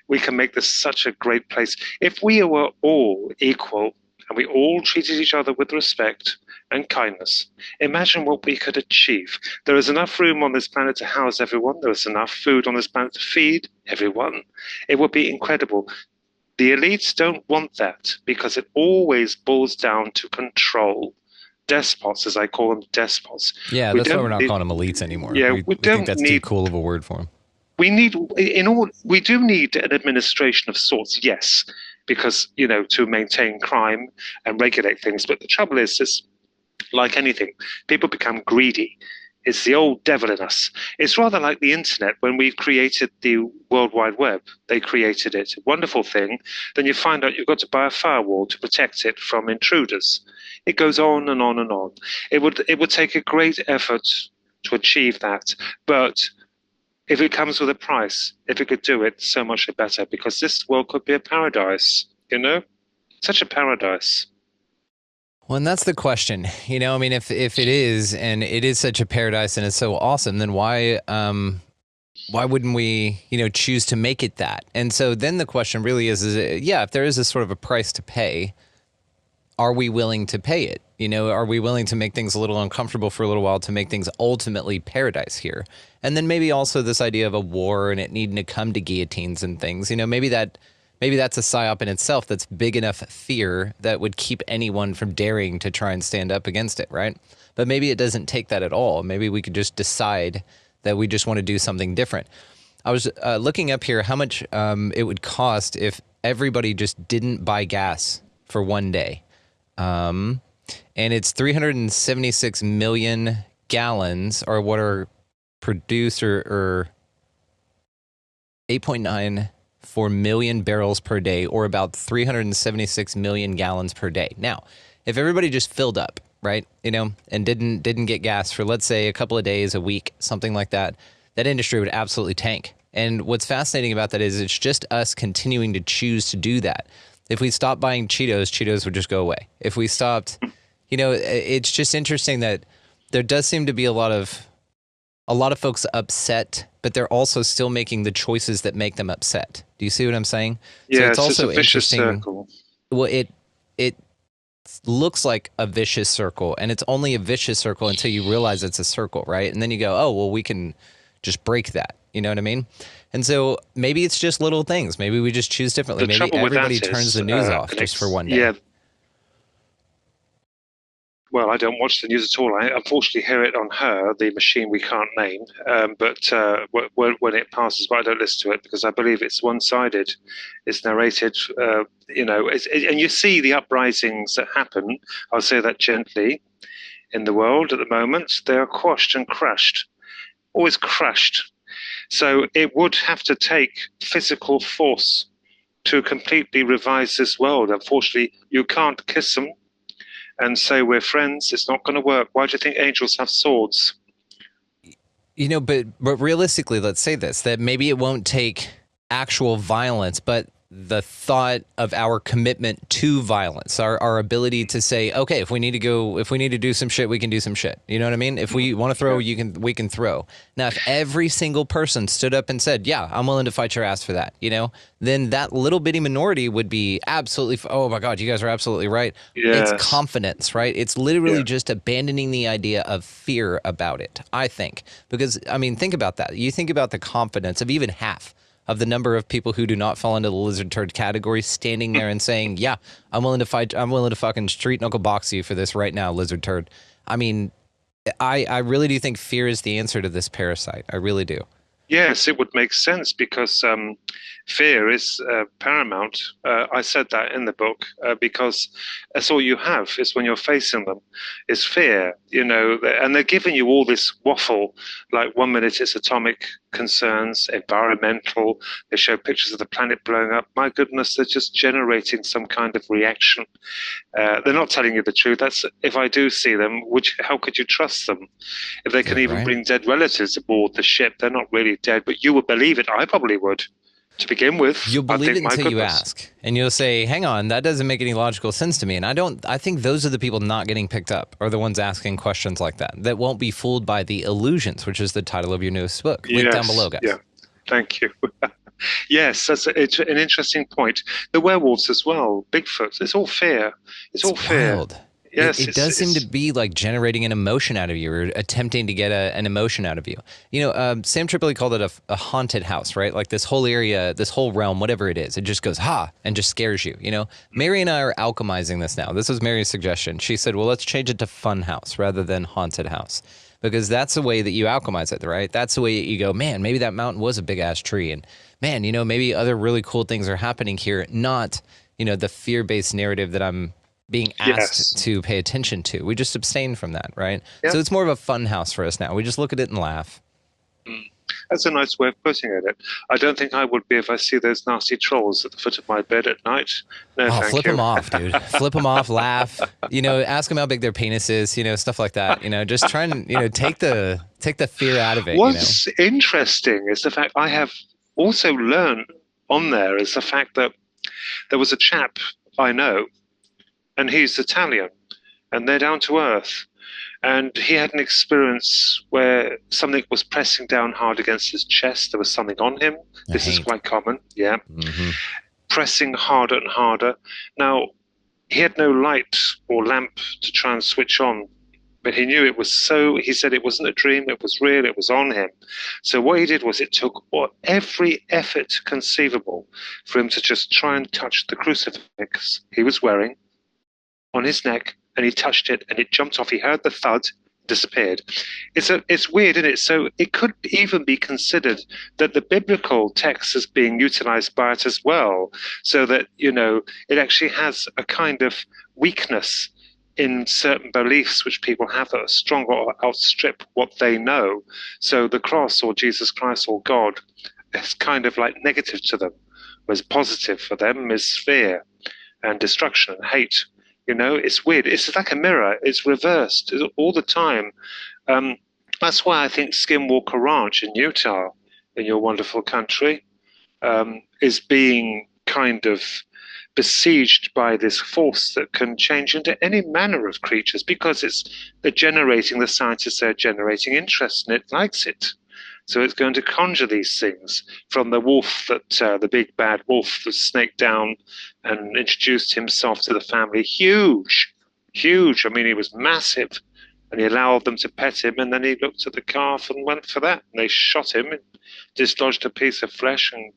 We can make this such a great place if we were all equal." And we all treated each other with respect and kindness. Imagine what we could achieve. There is enough room on this planet to house everyone. There is enough food on this planet to feed everyone. It would be incredible. The elites don't want that because it always boils down to control. Despots, as I call them, despots. Yeah, that's why we're not calling them elites anymore. Yeah, we think that's too cool of a word for them. We do need an administration of sorts, yes, because, to maintain crime and regulate things. But the trouble is like anything, people become greedy. It's the old devil in us. It's rather like the internet when we've created the World Wide Web. They created it. Wonderful thing. Then you find out you've got to buy a firewall to protect it from intruders. It goes on and on and on. It would take a great effort to achieve that. But if it comes with a price, if it could do it, so much better, because this world could be a paradise, Such a paradise. Well, and that's the question. If it is, and it is such a paradise and it's so awesome, then why wouldn't we, choose to make it that? And so then the question really is if there is a sort of a price to pay, are we willing to pay it? Are we willing to make things a little uncomfortable for a little while to make things ultimately paradise here? And then maybe also this idea of a war and it needing to come to guillotines and things, maybe that's a psyop in itself that's big enough fear that would keep anyone from daring to try and stand up against it, right? But maybe it doesn't take that at all. Maybe we could just decide that we just want to do something different. I was looking up here how much it would cost if everybody just didn't buy gas for one day. and it's 376 million gallons, or what are produced, or 8.94 million barrels per day, or about 376 million gallons per day. Now, if everybody just filled up, right, and didn't get gas for, let's say, a couple of days, a week, something like that, that industry would absolutely tank. And what's fascinating about that is it's just us continuing to choose to do that. If we stopped buying Cheetos would just go away. If we stopped, it's just interesting that there does seem to be a lot of folks upset, but they're also still making the choices that make them upset. Do you see what I'm saying? Yeah, so it's also a vicious interesting. circle. Well, it looks like a vicious circle, and it's only a vicious circle until you realize it's a circle, right? And then you go, oh, well, we can just break that. You know what I mean? And so maybe it's just little things. Maybe we just choose differently. Maybe everybody turns the news off just for one day. Yeah. Well, I don't watch the news at all. I unfortunately hear it on the machine we can't name. But when it passes, but I don't listen to it because I believe it's one-sided. It's narrated, and you see the uprisings that happen. I'll say that gently. In the world at the moment, they are quashed and crushed, always crushed. So it would have to take physical force to completely revise this world. Unfortunately, you can't kiss them and say we're friends. It's not going to work. Why do you think angels have swords? But realistically, let's say this, that maybe it won't take actual violence, but the thought of our commitment to violence, our ability to say, okay, if we need to do some shit, we can do some shit. You know what I mean? If we want to throw, we can throw. Now, if every single person stood up and said, yeah, I'm willing to fight your ass for that, then that little bitty minority would be absolutely, oh my God, you guys are absolutely right. Yes. It's confidence, right? It's literally just abandoning the idea of fear about it, I think. Because, think about that. You think about the confidence of even half of the number of people who do not fall into the lizard turd category standing there and saying, yeah, I'm willing to fight. I'm willing to fucking street knuckle box you for this right now, lizard turd. I really do think fear is the answer to this parasite. I really do. Yes, it would make sense because fear is paramount. I said that in the book because that's all you have is when you're facing them is fear, and they're giving you all this waffle. Like 1 minute it's atomic concerns, environmental. They show pictures of the planet blowing up. My goodness, they're just generating some kind of reaction. They're not telling you the truth. That's if I do see them, how could you trust them? If they can even bring dead relatives aboard the ship, they're not really dead, but you would believe it. I probably would. To begin with, you'll believe it until you ask, and you'll say, "Hang on, that doesn't make any logical sense to me." And I think those are the people not getting picked up, are the ones asking questions like that won't be fooled by the illusions, which is the title of your newest book. Link down below, guys. Yeah, thank you. Yes, it's an interesting point. The werewolves as well, Bigfoot. It's all fear. It's all fear. Wild. Yes, it does seem to be like generating an emotion out of you, or attempting to get an emotion out of you. Sam Tripoli called it a haunted house, right? Like this whole area, this whole realm, whatever it is, it just goes, ha, and just scares you, Mary and I are alchemizing this now. This was Mary's suggestion. She said, well, let's change it to fun house rather than haunted house, because that's the way that you alchemize it, right? That's the way that you go, man, maybe that mountain was a big ass tree, and man, maybe other really cool things are happening here, not, the fear-based narrative that I'm being asked to pay attention to. We just abstain from that, right? Yep. So it's more of a fun house for us now. We just look at it and laugh. That's a nice way of putting it. I don't think I would be if I see those nasty trolls at the foot of my bed at night. No, thank flip you. them off, dude. Flip them off, laugh. Ask them how big their penis is, stuff like that. Just try and, take the fear out of it. What's interesting is the fact I have also learned on there is the fact that there was a chap I know, and he's Italian, and they're down to earth. And he had an experience where something was pressing down hard against his chest. There was something on him. This is quite common, yeah. Mm-hmm. Pressing harder and harder. Now, he had no light or lamp to try and switch on, but he knew it was so, he said it wasn't a dream, it was real, it was on him. So what he did was it took every effort conceivable for him to just try and touch the crucifix he was wearing on his neck, and he touched it and it jumped off. He heard the thud, disappeared. It's weird, isn't it? So it could even be considered that the biblical text is being utilized by it as well, so that, it actually has a kind of weakness in certain beliefs which people have that are strong or outstrip what they know. So the cross or Jesus Christ or God is kind of like negative to them, whereas positive for them is fear and destruction and hate. It's weird. It's like a mirror. It's reversed all the time. That's why I think Skinwalker Ranch in Utah, in your wonderful country, is being kind of besieged by this force that can change into any manner of creatures, because the scientists are generating interest, and it likes it. So it's going to conjure these things from the wolf the big bad wolf that snaked down and introduced himself to the family. Huge. I mean, he was massive, and he allowed them to pet him, and then he looked at the calf and went for that. And they shot him and dislodged a piece of flesh, and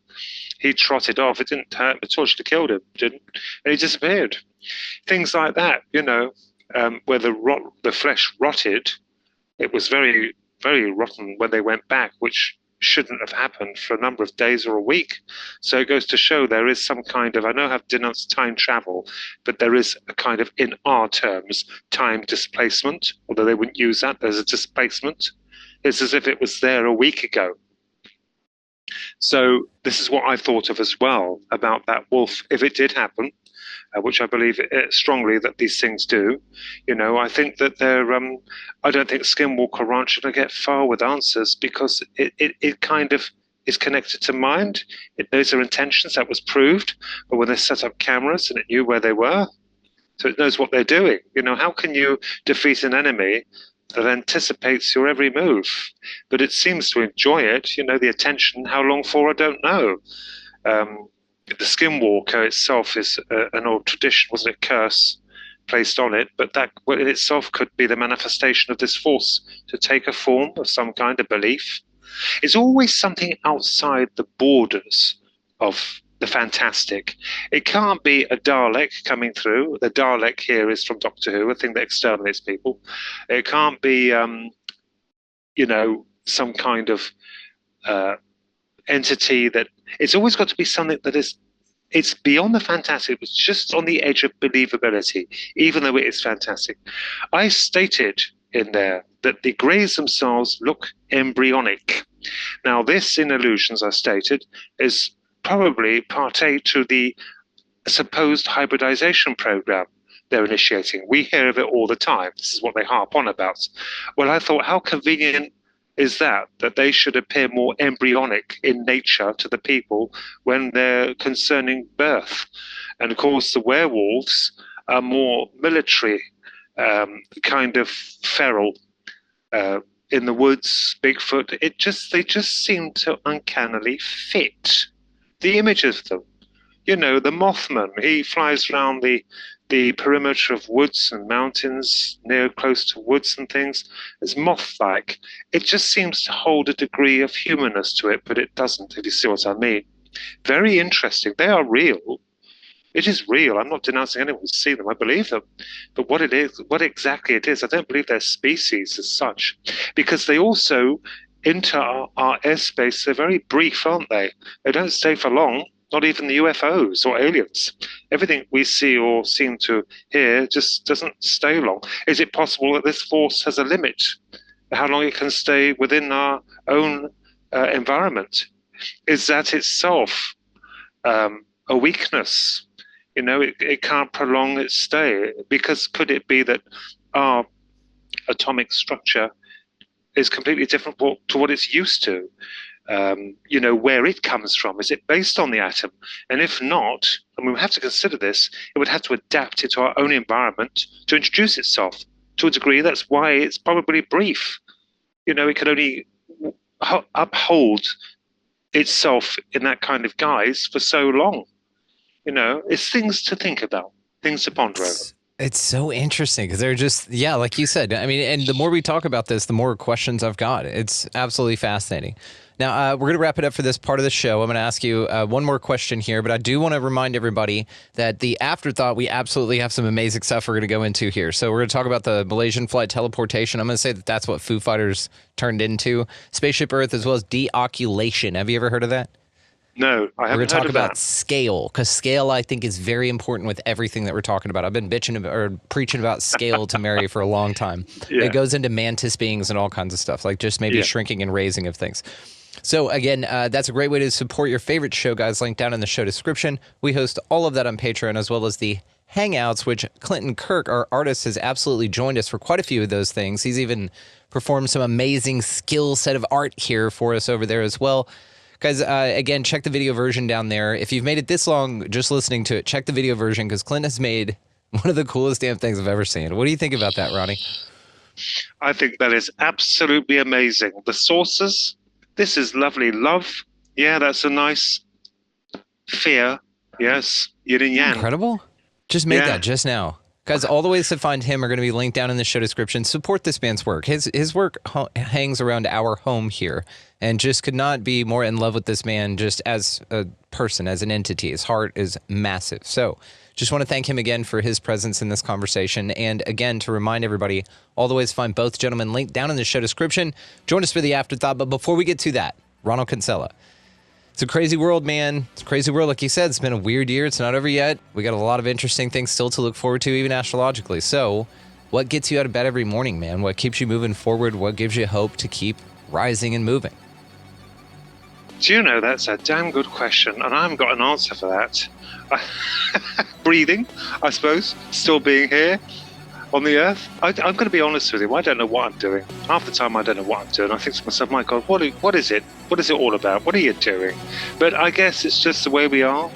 he trotted off. It didn't hurt him at all. Should have killed him, didn't? And he disappeared. Things like that, where the flesh rotted. It was very, very rotten when they went back, which shouldn't have happened for a number of days or a week. So it goes to show there is some kind of, I know I've denounced time travel, but there is a kind of, in our terms, time displacement, although they wouldn't use that. There's a displacement. It's as if it was there a week ago. So this is what I thought of as well about that wolf, if it did happen, which I believe strongly that these things do. I think that I don't think Skinwalker Ranch are going to get far with answers, because it kind of is connected to mind. It knows their intentions. That was proved. But when they set up cameras, and it knew where they were, so it knows what they're doing. How can you defeat an enemy that anticipates your every move? But it seems to enjoy it, the attention. How long for, I don't know. The Skinwalker itself is an old tradition, wasn't it? Curse placed on it, but that in itself could be the manifestation of this force to take a form of some kind of belief. It's always something outside the borders of the fantastic. It can't be a Dalek coming through. The Dalek here is from Doctor Who, a thing that exterminates people. It can't be, some kind of entity that. It's always got to be something that it's beyond the fantastic. It's just on the edge of believability, even though it is fantastic. I stated in there that the greys themselves look embryonic. Now, this, in Illusions, I stated, is probably partake to the supposed hybridization program they're initiating. We hear of it all the time. This is what they harp on about. Well, I thought, how convenient is that they should appear more embryonic in nature to the people when they're concerning birth. And of course, the werewolves are more military, kind of feral, in the woods, Bigfoot. They just seem to uncannily fit the image of them. The Mothman, he flies around the perimeter of woods and mountains, near close to woods and things. It's moth-like. It just seems to hold a degree of humanness to it, but it doesn't, if you see what I mean. Very interesting. They are real. It is real. I'm not denouncing anyone who's seen them. I believe them. But what exactly it is, I don't believe they're species as such, because they also enter our airspace. They're very brief, aren't they? They don't stay for long. Not even the UFOs or aliens. Everything we see or seem to hear just doesn't stay long. Is it possible that this force has a limit, how long it can stay within our own environment? Is that itself a weakness? It can't prolong its stay, because could it be that our atomic structure is completely different to what it's used to? Where it comes from. Is it based on the atom? And if not, and we have to consider this, it would have to adapt it to our own environment to introduce itself to a degree. That's why it's probably brief. It can only uphold itself in that kind of guise for so long. It's things to think about, things to ponder over. It's so interesting because they're just, like you said, I mean, and the more we talk about this, the more questions I've got. It's absolutely fascinating. Now, we're going to wrap it up for this part of the show. I'm going to ask you one more question here, but I do want to remind everybody that the afterthought, we absolutely have some amazing stuff we're going to go into here. So we're going to talk about the Malaysian flight teleportation. I'm going to say that that's what Foo Fighters turned into. Spaceship Earth, as well as deoculation. Have you ever heard of that? No, I haven't heard of that. We're going to talk about scale, because scale, I think, is very important with everything that we're talking about. I've been preaching about scale to Mary for a long time. Yeah. It goes into mantis beings and all kinds of stuff, like just maybe shrinking and raising of things. So again, that's a great way to support your favorite show, guys. Link down in the show description. We host all of that on Patreon, as well as the Hangouts, which Clinton Kirk, our artist, has absolutely joined us for quite a few of those things. He's even performed some amazing skill set of art here for us over there as well. Guys, again, check the video version down there. If you've made it this long just listening to it, check the video version, because Clint has made one of the coolest damn things I've ever seen. What do you think about that, Ronnie? I think that is absolutely amazing. The sources, this is lovely. Love, yeah, that's a nice. Fear, yes, yin and yang. Incredible. Just made that just now. Guys, all the ways to find him are going to be linked down in the show description. Support this man's work. His work hangs around our home here, and just could not be more in love with this man just as a person, as an entity. His heart is massive. So just want to thank him again for his presence in this conversation. And again, to remind everybody, all the ways to find both gentlemen linked down in the show description. Join us for the afterthought. But before we get to that, Ronald Kinsella. It's a crazy world, man. It's a crazy world. Like you said, it's been a weird year. It's not over yet. We got a lot of interesting things still to look forward to, even astrologically. So what gets you out of bed every morning, man? What keeps you moving forward? What gives you hope to keep rising and moving? Do you know, that's a damn good question, and I haven't got an answer for that. Breathing, I suppose, still being here on the earth. I'm going to be honest with you, I don't know what I'm doing. Half the time I don't know what I'm doing. I think to myself, my God, what is it? What is it all about? What are you doing? But I guess it's just the way we are.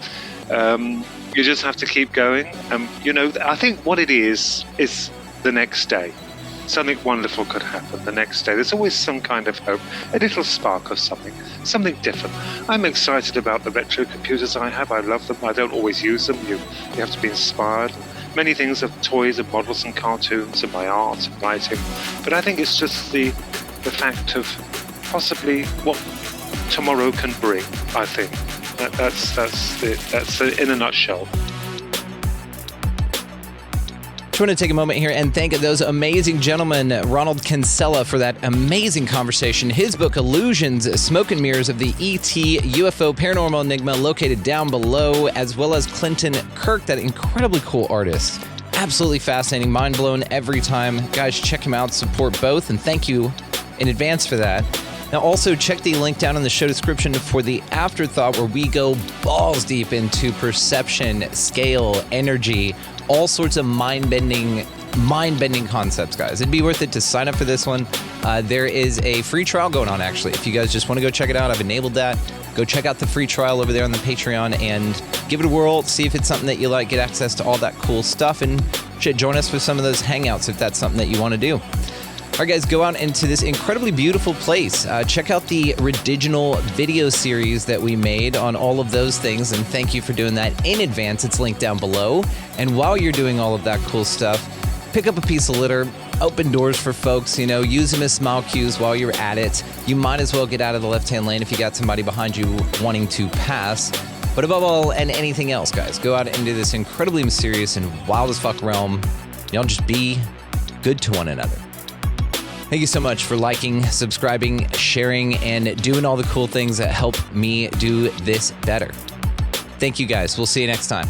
You just have to keep going. I think what it is the next day. Something wonderful could happen the next day. There's always some kind of hope, a little spark of something different. I'm excited about the retro computers I have. I love them. I don't always use them. You have to be inspired. Many things of toys and models and cartoons and my art and writing. But I think it's just the fact of possibly what tomorrow can bring, I think. That's in a nutshell. Just want to take a moment here and thank those amazing gentlemen, Ronald Kinsella, for that amazing conversation. His book, Illusions, Smoke and Mirrors of the ET UFO Paranormal Enigma, located down below, as well as Clinton Kirk, that incredibly cool artist. Absolutely fascinating, mind blown every time. Guys, check him out, support both, and thank you in advance for that. Now, also check the link down in the show description for the afterthought, where we go balls deep into perception, scale, energy, all sorts of mind-bending concepts, guys. It'd be worth it to sign up for this one. There is a free trial going on, actually. If you guys just want to go check it out, I've enabled that. Go check out the free trial over there on the Patreon and give it a whirl. See if it's something that you like. Get access to all that cool stuff, and join us for some of those hangouts if that's something that you want to do. All right, guys, go out into this incredibly beautiful place. Check out the Ridiginal video series that we made on all of those things, and thank you for doing that in advance. It's linked down below. And while you're doing all of that cool stuff, pick up a piece of litter, open doors for folks, use them as smile cues while you're at it. You might as well get out of the left-hand lane if you got somebody behind you wanting to pass. But above all and anything else, guys, go out into this incredibly mysterious and wild as fuck realm. Y'all just be good to one another. Thank you so much for liking, subscribing, sharing, and doing all the cool things that help me do this better. Thank you, guys. We'll see you next time.